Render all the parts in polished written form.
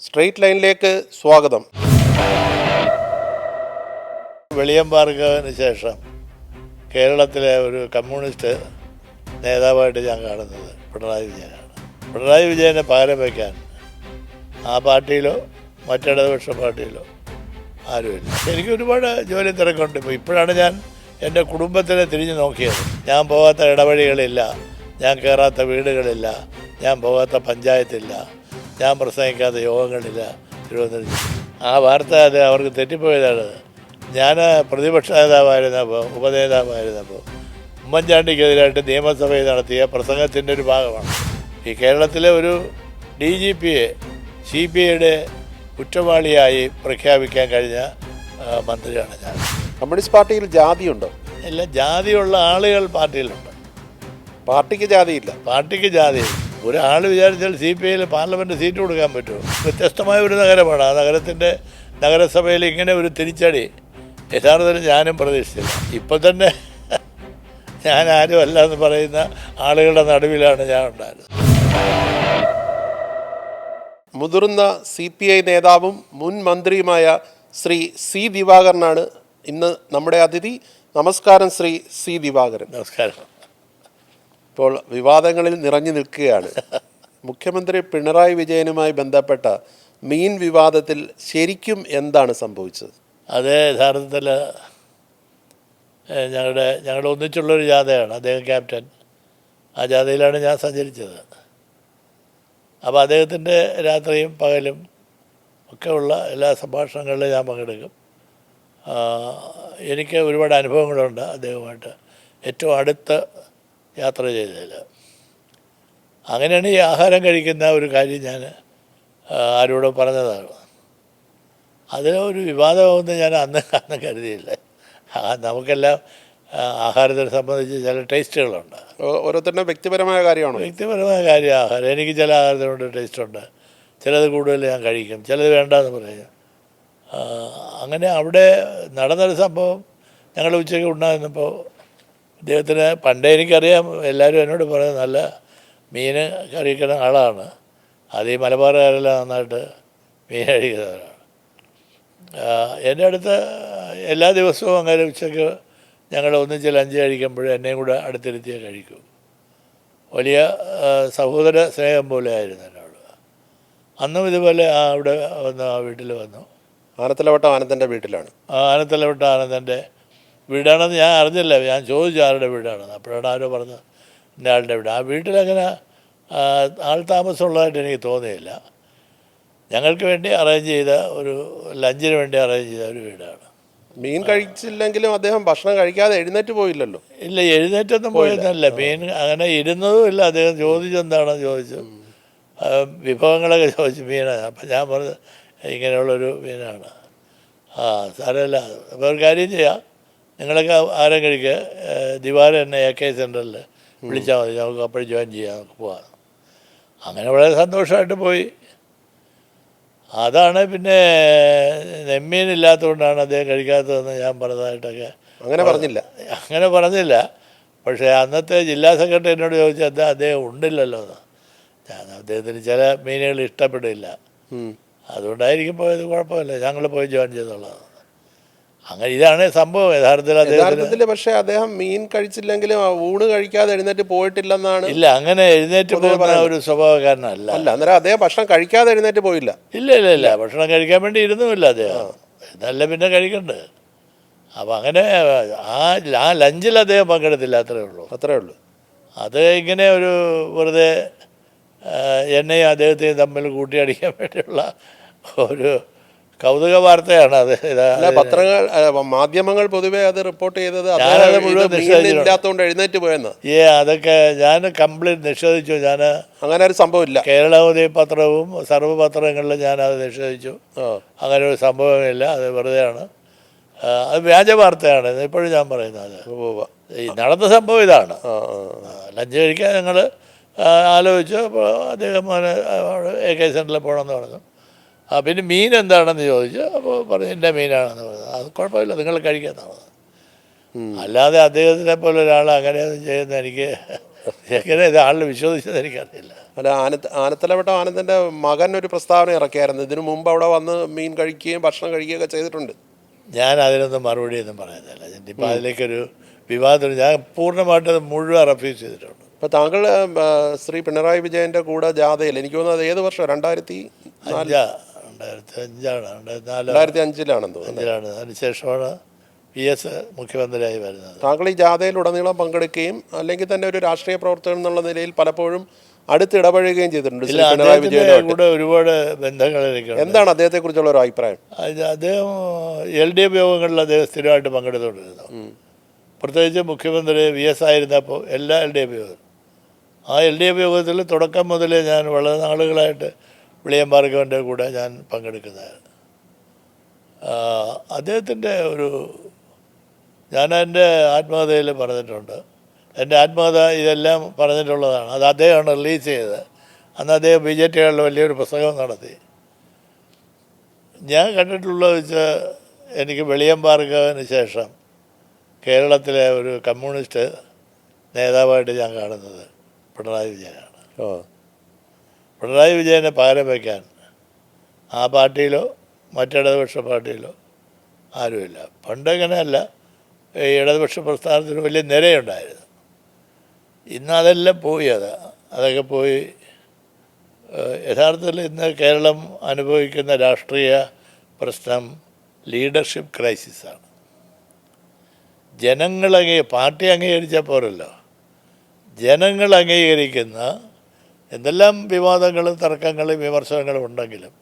Straight ലൈനിലേക്ക് സ്വാഗതം. വെളിയമ്പാർക്കന് ശേഷം കേരളത്തിലെ ഒരു കമ്മ്യൂണിസ്റ്റ് നേതാവായിട്ട് ഞാൻ കാണുന്നത് പിണറായി വിജയനാണ്. പിണറായി വിജയനെ പകരം വയ്ക്കാൻ ആ പാർട്ടിയിലോ മറ്റിടതുപക്ഷ പാർട്ടിയിലോ ആരുമില്ല. എനിക്ക് ഒരുപാട് ജോലി തിരക്കുണ്ട്. ഇപ്പോഴാണ് ഞാൻ എൻ്റെ കുടുംബത്തിനെ തിരിഞ്ഞു നോക്കിയത്. ഞാൻ പോകാത്ത ഇടവഴികളില്ല, ഞാൻ കയറാത്ത വീടുകളില്ല, ഞാൻ പോകാത്ത പഞ്ചായത്തില്ല, ഞാൻ പ്രസംഗിക്കാത്ത യോഗങ്ങളില്ല തിരുവനന്തപുരം. ആ വാർത്ത അത് അവർക്ക് തെറ്റിപ്പോയതാണ്. ഞാൻ പ്രതിപക്ഷ നേതാവായിരുന്നപ്പോൾ, ഉപനേതാവായിരുന്നപ്പോൾ ഉമ്മൻചാണ്ടിക്കെതിരായിട്ട് നിയമസഭയിൽ നടത്തിയ പ്രസംഗത്തിൻ്റെ ഒരു ഭാഗമാണ്. ഈ കേരളത്തിലെ ഒരു DGPയെ CBIയുടെ കുറ്റവാളിയായി പ്രഖ്യാപിക്കാൻ കഴിഞ്ഞ മന്ത്രിയാണ് ഞാൻ. കമ്മ്യൂണിസ്റ്റ് പാർട്ടിയിൽ ജാതിയുണ്ടോ? എല്ലാം ജാതിയുള്ള ആളുകൾ പാർട്ടിയിലുണ്ട്. പാർട്ടിക്ക് ജാതിയില്ല. പാർട്ടിക്ക് ജാതിയില്ല. ഒരാൾ വിചാരിച്ചാൽ CPIയിൽ പാർലമെൻറ്റ് സീറ്റ് കൊടുക്കാൻ പറ്റുമോ? വ്യത്യസ്തമായ ഒരു നഗരമാണ്. ആ നഗരസഭയിൽ ഇങ്ങനെ ഒരു തിരിച്ചടി യഥാർത്ഥത്തിൽ ഞാനും പ്രതീക്ഷിച്ചില്ല. ഇപ്പം തന്നെ ഞാൻ ആരും അല്ല എന്ന് പറയുന്ന ആളുകളുടെ നടുവിലാണ് ഞാൻ ഉണ്ടായിരുന്നത്. മുതിർന്ന CPI നേതാവും മുൻ മന്ത്രിയുമായ ശ്രീ C. ദിവാകരനാണ് ഇന്ന് നമ്മുടെ അതിഥി. നമസ്കാരം ശ്രീ C. ദിവാകരൻ. നമസ്കാരം. ഇപ്പോൾ വിവാദങ്ങളിൽ നിറഞ്ഞു നിൽക്കുകയാണ്. മുഖ്യമന്ത്രി പിണറായി വിജയനുമായി ബന്ധപ്പെട്ട മീൻ വിവാദത്തിൽ ശരിക്കും എന്താണ് സംഭവിച്ചത്? അത് യഥാർത്ഥത്തിൽ ഞങ്ങളുടെ ഒന്നിച്ചുള്ളൊരു ജാഥയാണ്. അദ്ദേഹം ക്യാപ്റ്റൻ. ആ ജാഥയിലാണ് ഞാൻ സഞ്ചരിച്ചത്. അപ്പോൾ അദ്ദേഹത്തിൻ്റെ രാത്രിയും പകലും ഒക്കെ ഉള്ള എല്ലാ സംഭാഷണങ്ങളിലും ഞാൻ പങ്കെടുക്കും. എനിക്ക് ഒരുപാട് അനുഭവങ്ങളുണ്ട് അദ്ദേഹവുമായിട്ട് ഏറ്റവും അടുത്ത് യാത്ര ചെയ്തതിൽ. അങ്ങനെയാണ് ഈ ആഹാരം കഴിക്കുന്ന ഒരു കാര്യം ഞാൻ ആരോടും പറഞ്ഞതാണ്. അതിലൊരു വിവാദമാകുമെന്ന് ഞാൻ അന്ന് കരുതിയില്ല. നമുക്കെല്ലാം ആഹാരത്തിനെ സംബന്ധിച്ച് ചില ടേസ്റ്റുകളുണ്ട്. ഓരോരുത്തരുടെ വ്യക്തിപരമായ കാര്യമാണോ? വ്യക്തിപരമായ കാര്യം ആഹാരം. എനിക്ക് ചില ആഹാരത്തിനോട് ടേസ്റ്റുണ്ട്. ചിലത് കൂടുതൽ ഞാൻ കഴിക്കും, ചിലത് വേണ്ടെന്ന് പറയും. അങ്ങനെ അവിടെ നടന്നൊരു സംഭവം. ഞങ്ങൾ ഉച്ചയ്ക്ക് ഉണ്ടായിരുന്നപ്പോൾ അദ്ദേഹത്തിന് പണ്ടേ എനിക്കറിയാം, എല്ലാവരും എന്നോട് പറയുന്നത് നല്ല മീൻ കഴിക്കുന്ന ആളാണ്. അത് ഈ മലബാറുകാരെല്ലാം നന്നായിട്ട് മീൻ കഴിക്കുന്നവരാണ്. എൻ്റെ അടുത്ത് എല്ലാ ദിവസവും അങ്ങനെ ഉച്ചയ്ക്ക് ഞങ്ങൾ ഒന്നിച്ച് ലഞ്ച് കഴിക്കുമ്പോഴും എന്നെയും കൂടെ അടുത്തിരുത്തിയേ കഴിക്കൂ. വലിയ സഹോദര സ്നേഹം പോലെ ആയിരുന്നു എന്നോട്. അന്നും ഇതുപോലെ അവിടെ വന്നു, ആ വീട്ടിൽ വന്നു. ആനത്തലവട്ടം ആനന്ദൻ്റെ വീട്ടിലാണ്. ആനത്തലവട്ടം ആനന്ദൻ്റെ വീടാണെന്ന് ഞാൻ അറിഞ്ഞില്ല. ഞാൻ ചോദിച്ചു ആരുടെ വീടാണെന്ന്. അപ്പോഴാണ് ആരോ പറഞ്ഞത് എൻ്റെ ആളുടെ വീട്. ആ വീട്ടിലങ്ങനെ ആൾ താമസമുള്ളതായിട്ട് എനിക്ക് തോന്നിയില്ല. ഞങ്ങൾക്ക് വേണ്ടി അറേഞ്ച് ചെയ്ത ഒരു ലഞ്ചിന് വേണ്ടി അറേഞ്ച് ചെയ്ത ഒരു വീടാണ്. മീൻ കഴിച്ചില്ലെങ്കിലും അദ്ദേഹം ഭക്ഷണം കഴിക്കാതെ എഴുന്നേറ്റ് പോയില്ലല്ലോ? ഇല്ല, എഴുന്നേറ്റൊന്നും പോയിരുന്നില്ല. മീൻ അങ്ങനെ ഇരുന്നതും ഇല്ല. അദ്ദേഹം ചോദിച്ചെന്താണെന്ന് ചോദിച്ചു, വിഭവങ്ങളൊക്കെ ചോദിച്ചു. മീനാണ്. അപ്പം ഞാൻ പറഞ്ഞത് ഇങ്ങനെയുള്ളൊരു മീനാണ്. സാരമില്ല, അപ്പോൾ ഒരു കാര്യം ചെയ്യാം, നിങ്ങളൊക്കെ ആഹാരം കഴിക്കുക, ദിവാരം എന്നെ AK സെൻറ്ററിൽ വിളിച്ചാൽ മതി, നമുക്ക് അപ്പോഴും ജോയിൻ ചെയ്യാം, നമുക്ക് പോകാം. അങ്ങനെ വളരെ സന്തോഷമായിട്ട് പോയി. അതാണ് പിന്നെ നെമ്മീനില്ലാത്തതുകൊണ്ടാണ് അദ്ദേഹം കഴിക്കാത്തതെന്ന് ഞാൻ പറഞ്ഞതായിട്ടൊക്കെ. അങ്ങനെ പറഞ്ഞില്ല. പക്ഷേ അന്നത്തെ ജില്ലാ സെക്രട്ടറി എന്നോട് ചോദിച്ചാൽ അദ്ദേഹം ഉണ്ടില്ലല്ലോ എന്ന്. അദ്ദേഹത്തിന് ചില മീനുകൾ ഇഷ്ടപ്പെടില്ല, അതുകൊണ്ടായിരിക്കും പോയത്. കുഴപ്പമില്ല, ഞങ്ങൾ പോയി ജോയിൻ ചെയ്തോളാം. അങ്ങനെ ഇതാണ് സംഭവം യഥാർത്ഥത്തിൽ. പക്ഷേ അദ്ദേഹം മീൻ കഴിച്ചില്ലെങ്കിലും ഊണ് കഴിക്കാതെ എഴുന്നേറ്റ് പോയിട്ടില്ലെന്നാണ്. ഇല്ല, അങ്ങനെ എഴുന്നേറ്റ് പോകുന്ന ഒരു സ്വഭാവക്കാരനല്ല. അന്നേരം അദ്ദേഹം ഭക്ഷണം കഴിക്കാതെ എഴുന്നേറ്റ് പോയില്ല. ഇല്ല, ഭക്ഷണം കഴിക്കാൻ വേണ്ടി ഇരുന്നുമില്ല അദ്ദേഹം. എന്നല്ല പിന്നെ കഴിക്കണ്ടേ. അപ്പം അങ്ങനെ ആ ലഞ്ചിൽ അദ്ദേഹം പങ്കെടുത്തില്ല. അത്രേ ഉള്ളൂ. അത് ഇങ്ങനെ ഒരു വെറുതെ എന്നെയും അദ്ദേഹത്തെയും തമ്മിൽ കൂട്ടിയടിക്കാൻ വേണ്ടിയുള്ള ഒരു കൗതുക വാർത്തയാണ് അത്. പത്രങ്ങൾ, മാധ്യമങ്ങൾ പൊതുവെ അത് റിപ്പോർട്ട് ചെയ്തത് ഇല്ലാത്തതുകൊണ്ട് എഴുന്നേറ്റ് പോയെന്ന്. അതൊക്കെ ഞാൻ കംപ്ലീറ്റ് നിഷേധിച്ചു. ഞാൻ അങ്ങനെ ഒരു സംഭവമില്ല. കേരളോദയ പത്രവും സർവ്വപത്രങ്ങളിലും ഞാനത് നിഷേധിച്ചു. അങ്ങനെ ഒരു സംഭവമില്ല, അത് വെറുതെയാണ്, അത് വ്യാജ വാർത്തയാണ്. ഇപ്പോഴും ഞാൻ പറയുന്നത് ഈ നടന്ന സംഭവം ഇതാണ്. ലഞ്ച് കഴിക്കാൻ ഞങ്ങൾ ആലോചിച്ചു. അപ്പോൾ അദ്ദേഹം AK സെൻറ്ററിൽ പോകണമെന്ന് പറഞ്ഞു. പിന്നെ മീൻ എന്താണെന്ന് ചോദിച്ചു. അപ്പോൾ പറഞ്ഞു എൻ്റെ മീനാണെന്ന് പറഞ്ഞു. അത് കുഴപ്പമില്ല, നിങ്ങൾ കഴിക്കാമെന്നാണ്. അല്ലാതെ അദ്ദേഹത്തിനെ പോലെ ഒരാൾ അങ്ങനെയൊന്നും ചെയ്യുന്ന എനിക്ക് എങ്ങനെ ഇത് ആളിൽ വിശ്വസിച്ചത് എനിക്കറിയില്ല. അല്ല, ആനത്തലവട്ടം ആനന്ദൻ്റെ മകൻ ഒരു പ്രസ്താവന ഇറക്കിയായിരുന്നു. ഇതിനു മുമ്പ് അവിടെ വന്ന് മീൻ കഴിക്കുകയും ഭക്ഷണം കഴിക്കുകയൊക്കെ ചെയ്തിട്ടുണ്ട്. ഞാൻ അതിനൊന്നും മറുപടിയൊന്നും പറയുന്നില്ല. ഇപ്പം അതിലേക്കൊരു വിവാദം ഞാൻ പൂർണ്ണമായിട്ട് അത് മുഴുവൻ റെഫ്യൂസ് ചെയ്തിട്ടുണ്ട്. ഇപ്പോൾ താങ്കൾ ശ്രീ പിണറായി വിജയൻ്റെ കൂടെ ജാഥയിൽ, എനിക്ക് തോന്നുന്നത് ഏത് വർഷം, 2005-ലാണെന്ന് തോന്നുന്നു. അതിനുശേഷമാണ് PS മുഖ്യമന്ത്രിയായി വരുന്നത്. താങ്കൾ ഈ ജാഥയിൽ ഉടനീളം പങ്കെടുക്കുകയും അല്ലെങ്കിൽ തന്നെ ഒരു രാഷ്ട്രീയ പ്രവർത്തകൻ എന്നുള്ള നിലയിൽ പലപ്പോഴും അടുത്തിടപഴകുകയും ചെയ്തിട്ടുണ്ട് പിണറായി വിജയൻ്റെ കൂടെ ഒരുപാട് ബന്ധങ്ങൾ എനിക്കുണ്ട്. എന്താണ് അദ്ദേഹത്തെ കുറിച്ചുള്ള ഒരു അഭിപ്രായം? അദ്ദേഹം LDF യോഗങ്ങളിൽ അദ്ദേഹം സ്ഥിരമായിട്ട് പങ്കെടുത്തുകൊണ്ടിരുന്നു. പ്രത്യേകിച്ച് മുഖ്യമന്ത്രി VS ആയിരുന്നപ്പോൾ എല്ലാ LDF യോഗവും, ആ LDF യോഗത്തിൽ തുടക്കം മുതലേ ഞാൻ വളരെ നാളുകളായിട്ട് വിളിയം ഭാർഗവൻ്റെ കൂടെ ഞാൻ പങ്കെടുക്കുന്നതാണ്. അദ്ദേഹത്തിൻ്റെ ഞാൻ എൻ്റെ ആത്മകഥയിൽ പറഞ്ഞിട്ടുണ്ട്. എൻ്റെ ആത്മകഥ ഇതെല്ലാം പറഞ്ഞിട്ടുള്ളതാണ്. അത് അദ്ദേഹമാണ് റിലീസ് ചെയ്തത്. അന്ന് അദ്ദേഹം BJTകളിൽ വലിയൊരു പുസ്തകം നടത്തി. ഞാൻ കണ്ടിട്ടുള്ളത് വെച്ചാൽ എനിക്ക് വെളിയം ഭാർഗവന് ശേഷം കേരളത്തിലെ ഒരു കമ്മ്യൂണിസ്റ്റ് നേതാവായിട്ട് ഞാൻ കാണുന്നത് പിണറായി വിജയനാണ്. പിണറായി വിജയനെ പകരം വയ്ക്കാൻ ആ പാർട്ടിയിലോ മറ്റിടതുപക്ഷ പാർട്ടിയിലോ ആരുമില്ല. പണ്ടങ്ങനെയല്ല, ഈ ഇടതുപക്ഷ പ്രസ്ഥാനത്തിന് വലിയ നിരയുണ്ടായിരുന്നു. ഇന്ന് അതെല്ലാം പോയി. അതൊക്കെ പോയി. യഥാർത്ഥത്തിൽ ഇന്ന് കേരളം അനുഭവിക്കുന്ന രാഷ്ട്രീയ പ്രശ്നം ലീഡർഷിപ്പ് ക്രൈസിസാണ്. പാർട്ടി അംഗീകരിച്ചാൽ പോരല്ലോ, ജനങ്ങൾ അംഗീകരിക്കുന്ന എന്തെല്ലാം വിവാദങ്ങളും തർക്കങ്ങളും വിമർശനങ്ങളും ഉണ്ടെങ്കിലും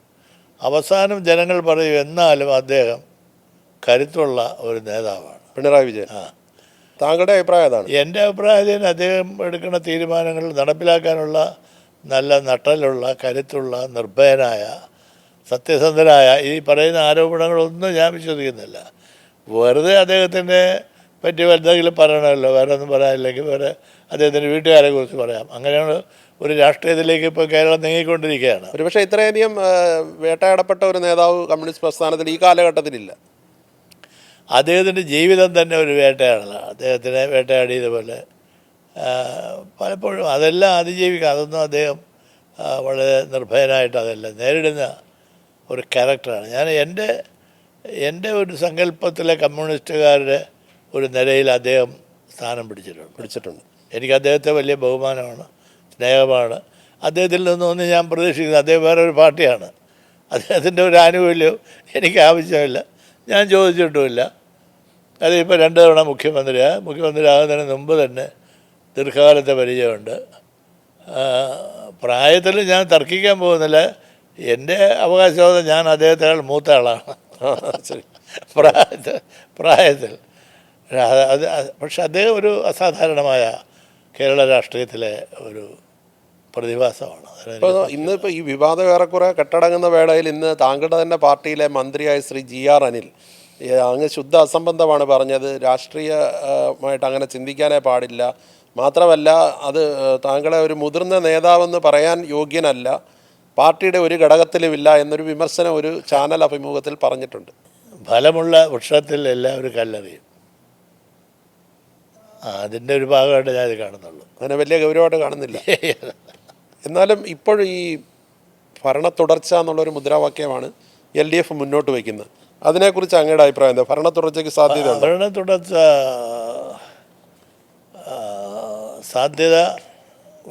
അവസാനം ജനങ്ങൾ പറയും എന്നാലും അദ്ദേഹം കരുത്തുള്ള ഒരു നേതാവാണ് പിണറായി വിജയൻ. താങ്കളുടെ അഭിപ്രായം അതാണ്? എൻ്റെ അഭിപ്രായത്തിൽ അദ്ദേഹം എടുക്കുന്ന തീരുമാനങ്ങൾ നടപ്പിലാക്കാനുള്ള നല്ല നട്ടലുള്ള കരുത്തുള്ള നിർഭയനായ സത്യസന്ധനായ ഈ പറയുന്ന ആരോപണങ്ങളൊന്നും ഞാൻ വിശ്വസിക്കുന്നില്ല. വെറുതെ അദ്ദേഹത്തിനെ പറ്റി എന്തെങ്കിലും പറയണമല്ലോ, വേറെ ഒന്നും പറയാനില്ലെങ്കിൽ വേറെ അദ്ദേഹത്തിൻ്റെ വീട്ടുകാരെ കുറിച്ച് പറയാം. അങ്ങനെയാണ് ഒരു രാഷ്ട്രീയത്തിലേക്ക് ഇപ്പോൾ കേരളം നീങ്ങിക്കൊണ്ടിരിക്കുകയാണ്. ഒരുപക്ഷെ ഇത്രയധികം വേട്ടയാടപ്പെട്ട ഒരു നേതാവ് കമ്മ്യൂണിസ്റ്റ് പ്രസ്ഥാനത്തിൽ ഈ കാലഘട്ടത്തിലില്ല. അദ്ദേഹത്തിൻ്റെ ജീവിതം തന്നെ ഒരു വേട്ടയാടലാണ്. അദ്ദേഹത്തിനെ വേട്ടയാടിയതുപോലെ പലപ്പോഴും അതെല്ലാം അതിജീവിക്കുക. അതൊന്നും അദ്ദേഹം വളരെ നിർഭയനായിട്ട് അതെല്ലാം നേരിടുന്ന ഒരു ക്യാരക്ടറാണ്. ഞാൻ എൻ്റെ ഒരു സങ്കല്പത്തിലെ കമ്മ്യൂണിസ്റ്റുകാരുടെ ഒരു നിരയിൽ അദ്ദേഹം സ്ഥാനം പിടിച്ചിട്ടുണ്ട്. എനിക്ക് അദ്ദേഹത്തെ വലിയ ബഹുമാനമാണ്, സ്നേഹമാണ്. അദ്ദേഹത്തിൽ നിന്നൊന്നും ഞാൻ പ്രതീക്ഷിക്കുന്നത്. അദ്ദേഹം വേറൊരു പാർട്ടിയാണ്. അദ്ദേഹത്തിൻ്റെ ഒരു ആനുകൂല്യവും എനിക്ക് ആവശ്യമില്ല, ഞാൻ ചോദിച്ചിട്ടുമില്ല. അതിപ്പോൾ 2 തവണ മുഖ്യമന്ത്രിയാകുന്നതിന് മുമ്പ് തന്നെ ദീർഘകാലത്തെ പരിചയമുണ്ട്. പ്രായത്തിൽ ഞാൻ തർക്കിക്കാൻ പോകുന്നില്ല. എൻ്റെ അവകാശവാദം ഞാൻ അദ്ദേഹത്തെക്കാൾ മൂത്ത ആളാണ് പ്രായത്തിൽ. പക്ഷെ അദ്ദേഹം ഒരു അസാധാരണമായ കേരള രാഷ്ട്രീയത്തിലെ ഒരു പ്രതിഭാസമാണ്. ഇന്നിപ്പോൾ ഈ വിവാദം ഏറെക്കുറെ കെട്ടടങ്ങുന്ന വേളയിൽ ഇന്ന് താങ്കളുടെ തന്നെ പാർട്ടിയിലെ മന്ത്രിയായ ശ്രീ GR അനിൽ അങ്ങ് ശുദ്ധ അസംബന്ധമാണ് പറഞ്ഞത്. രാഷ്ട്രീയമായിട്ട് അങ്ങനെ ചിന്തിക്കാനേ പാടില്ല. മാത്രമല്ല, അത് താങ്കളെ ഒരു മുതിർന്ന നേതാവെന്ന് പറയാൻ യോഗ്യനല്ല, പാർട്ടിയുടെ ഒരു ഘടകത്തിലുമില്ല എന്നൊരു വിമർശനം ഒരു ചാനൽ അഭിമുഖത്തിൽ പറഞ്ഞിട്ടുണ്ട്. ഫലമുള്ള വൃക്ഷത്തിൽ എല്ലാവരും കല്ലെറിയും. അതിൻ്റെ ഒരു ഭാഗമായിട്ട് ഞാനത് കാണുന്നുള്ളൂ. അങ്ങനെ വലിയ ഗൗരവമായിട്ട് കാണുന്നില്ല. എന്നാലും ഇപ്പോഴും ഈ ഭരണ തുടർച്ച എന്നുള്ളൊരു മുദ്രാവാക്യമാണ് LDF മുന്നോട്ട് വയ്ക്കുന്നത്. അതിനെക്കുറിച്ച് അങ്ങയുടെ അഭിപ്രായം എന്താ? ഭരണ തുടർച്ചയ്ക്ക് ഭരണ തുടർച്ച സാധ്യത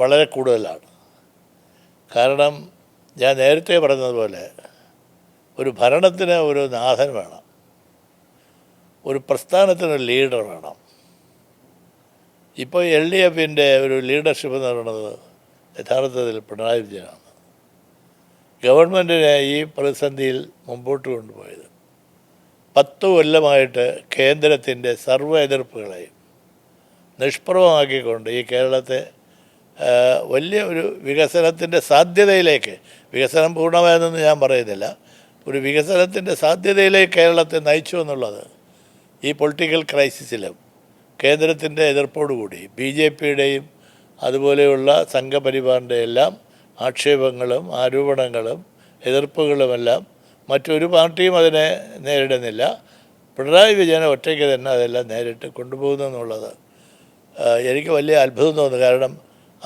വളരെ കൂടുതലാണ്. കാരണം ഞാൻ നേരത്തെ പറഞ്ഞതുപോലെ ഒരു ഭരണത്തിന് ഒരു നാഥൻ വേണം, ഒരു പ്രസ്ഥാനത്തിനൊരു ലീഡർ വേണം. ഇപ്പോൾ LDFൻ്റെ ഒരു ലീഡർഷിപ്പ് എന്ന് പറയുന്നത് യഥാർത്ഥത്തിൽ പിണറായി വിജയനാണ്. ഗവൺമെൻറ്റിനെ ഈ പ്രതിസന്ധിയിൽ മുമ്പോട്ട് കൊണ്ടുപോയത് 10 കൊല്ലമായിട്ട് കേന്ദ്രത്തിൻ്റെ സർവ്വ എതിർപ്പുകളെയും നിഷ്പ്രഭമാക്കിക്കൊണ്ട് ഈ കേരളത്തെ വലിയ ഒരു വികസനത്തിൻ്റെ സാധ്യതയിലേക്ക്, വികസനം പൂർണ്ണമായെന്നൊന്നും ഞാൻ പറയുന്നില്ല, ഒരു വികസനത്തിൻ്റെ സാധ്യതയിലേക്ക് കേരളത്തെ നയിച്ചു എന്നുള്ളത് ഈ പൊളിറ്റിക്കൽ ക്രൈസിസിലും കേന്ദ്രത്തിൻ്റെ എതിർപ്പോടുകൂടി BJPയുടെയും അതുപോലെയുള്ള സംഘപരിവാറിൻ്റെ എല്ലാം ആക്ഷേപങ്ങളും ആരോപണങ്ങളും എതിർപ്പുകളുമെല്ലാം മറ്റൊരു പാർട്ടിയും അതിനെ നേരിടുന്നില്ല. പിണറായി വിജയനെ ഒറ്റയ്ക്ക് തന്നെ അതെല്ലാം നേരിട്ട് കൊണ്ടുപോകുന്നു എന്നുള്ളത് എനിക്ക് വലിയ അത്ഭുതം തോന്നുന്നു. കാരണം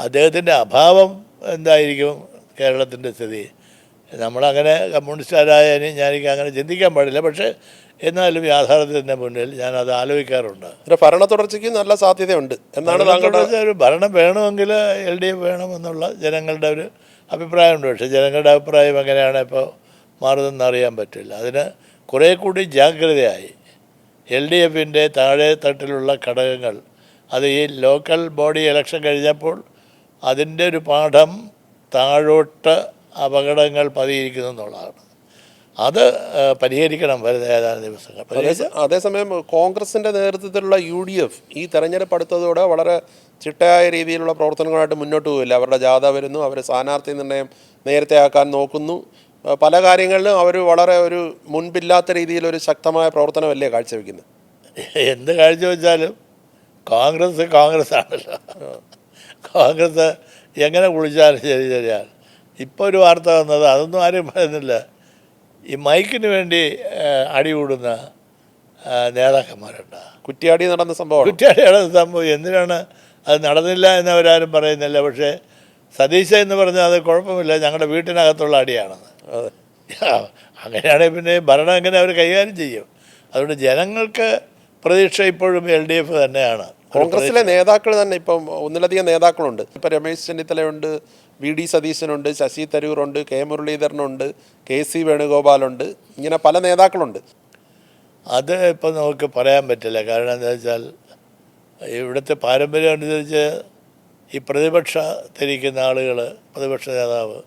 അദ്ദേഹത്തിൻ്റെ അഭാവം എന്തായിരിക്കും കേരളത്തിൻ്റെ സ്ഥിതി? നമ്മളങ്ങനെ കമ്മ്യൂണിസ്റ്റുകാരായ ഞാനെനിക്ക് അങ്ങനെ ചിന്തിക്കാൻ പാടില്ല. പക്ഷേ എന്നാലും യാഥാർത്ഥ്യത്തിൻ്റെ മുന്നിൽ ഞാനത് ആലോചിക്കാറുണ്ട്. ഭരണ തുടർച്ചയ്ക്ക് നല്ല സാധ്യതയുണ്ട് എന്നാണ് താങ്കളുടെ ഒരു ഭരണം വേണമെങ്കിൽ LDF വേണമെന്നുള്ള ജനങ്ങളുടെ ഒരു അഭിപ്രായമുണ്ട്. പക്ഷേ ജനങ്ങളുടെ അഭിപ്രായം എങ്ങനെയാണ് ഇപ്പോൾ മാറുന്നതെന്ന് അറിയാൻ പറ്റില്ല. അതിന് കുറേ കൂടി ജാഗ്രതയായി LDFൻ്റെ താഴെ തട്ടിലുള്ള ഘടകങ്ങൾ അത് ഈ ലോക്കൽ ബോഡി ഇലക്ഷൻ കഴിഞ്ഞപ്പോൾ അതിൻ്റെ ഒരു പാഠം താഴോട്ട് അപകടങ്ങൾ പതിയിരിക്കുന്നു എന്നുള്ളതാണ്. അത് പരിഹരിക്കണം വരുന്ന ഏതാനും ദിവസങ്ങൾ. അതേസമയം കോൺഗ്രസിൻ്റെ നേതൃത്വത്തിലുള്ള UDF ഈ തെരഞ്ഞെടുപ്പ് അടുത്തതോടെ വളരെ ചിട്ടയായ രീതിയിലുള്ള പ്രവർത്തനങ്ങളായിട്ട് മുന്നോട്ട് പോവില്ല. അവരുടെ ജാഥ വരുന്നു, അവർ സ്ഥാനാർത്ഥി നിർണ്ണയം നേരത്തെ ആക്കാൻ നോക്കുന്നു. പല കാര്യങ്ങളിലും അവർ വളരെ ഒരു മുൻപില്ലാത്ത രീതിയിലൊരു ശക്തമായ പ്രവർത്തനമല്ലേ കാഴ്ചവെക്കുന്നത്? എന്ത് കാഴ്ചവെച്ചാലും കോൺഗ്രസ് ആണല്ലോ. കോൺഗ്രസ് എങ്ങനെ കുളിച്ചാലും ശരിയാണ്. ഇപ്പോൾ ഒരു വാർത്ത വന്നത് അതൊന്നും ആരും പറയുന്നില്ല. ഈ മൈക്കിന് വേണ്ടി അടികൂടുന്ന നേതാക്കന്മാരുണ്ട്. കുറ്റ്യാടി നടന്ന സംഭവം എന്തിനാണ് അത് നടന്നില്ല എന്നവരാരും പറയുന്നില്ല. പക്ഷേ സതീശ എന്ന് പറഞ്ഞാൽ അത് കുഴപ്പമില്ല, ഞങ്ങളുടെ വീട്ടിനകത്തുള്ള അടിയാണെന്ന്. അങ്ങനെയാണെങ്കിൽ പിന്നെ ഭരണം എങ്ങനെ അവർ കൈകാര്യം ചെയ്യും? അതുകൊണ്ട് ജനങ്ങൾക്ക് പ്രതീക്ഷ ഇപ്പോഴും LDF തന്നെയാണ്. കോൺഗ്രസിലെ നേതാക്കൾ തന്നെ ഇപ്പം ഒന്നിലധികം നേതാക്കളുണ്ട്. ഇപ്പം Ramesh ചെന്നിത്തലയുണ്ട്, VD സതീശനുണ്ട്, Sasi തരൂറുണ്ട്, K മുരളീധരനുണ്ട്, KC വേണുഗോപാലുണ്ട്, ഇങ്ങനെ പല നേതാക്കളുണ്ട്. അത് ഇപ്പം നമുക്ക് പറയാൻ പറ്റില്ല. കാരണം എന്താ വെച്ചാൽ ഇവിടുത്തെ പാരമ്പര്യം അനുസരിച്ച് ഈ പ്രതിപക്ഷത്തിരിക്കുന്ന ആളുകൾ, പ്രതിപക്ഷ നേതാവ്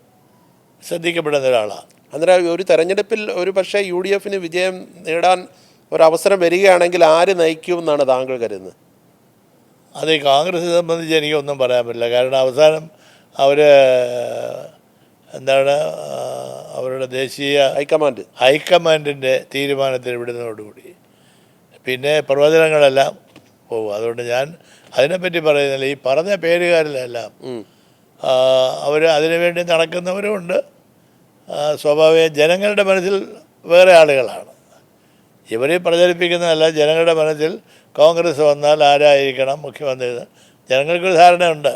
ശ്രദ്ധിക്കപ്പെടുന്ന ഒരാളാണ്. അന്നേരം ഒരു തെരഞ്ഞെടുപ്പിൽ ഒരു പക്ഷേ UDFന് വിജയം നേടാൻ ഒരവസരം വരികയാണെങ്കിൽ ആര് നയിക്കുമെന്നാണ് താങ്കൾ കരുതുന്നത്? അത് ഈ കോൺഗ്രസിനെ സംബന്ധിച്ച് എനിക്കൊന്നും പറയാൻ പറ്റില്ല. കാരണം അവസാനം അവർ എന്താണ് അവരുടെ ദേശീയ ഹൈക്കമാൻഡിൻ്റെ തീരുമാനത്തിന് വിടുന്നതോടുകൂടി പിന്നെ പ്രവചനങ്ങളെല്ലാം പോകും. അതുകൊണ്ട് ഞാൻ അതിനെപ്പറ്റി പറയുന്നില്ല. ഈ പറഞ്ഞ പേരുകാരിലെല്ലാം അവർ അതിനുവേണ്ടി നടക്കുന്നവരുമുണ്ട്. സ്വാഭാവികം ജനങ്ങളുടെ മനസ്സിൽ വേറെ ആളുകളാണ്. ഇവർ പ്രചരിപ്പിക്കുന്നതല്ല. ജനങ്ങളുടെ മനസ്സിൽ കോൺഗ്രസ് വന്നാൽ ആരായിരിക്കണം മുഖ്യമന്ത്രി, ജനങ്ങൾക്കൊരു ധാരണയുണ്ട്.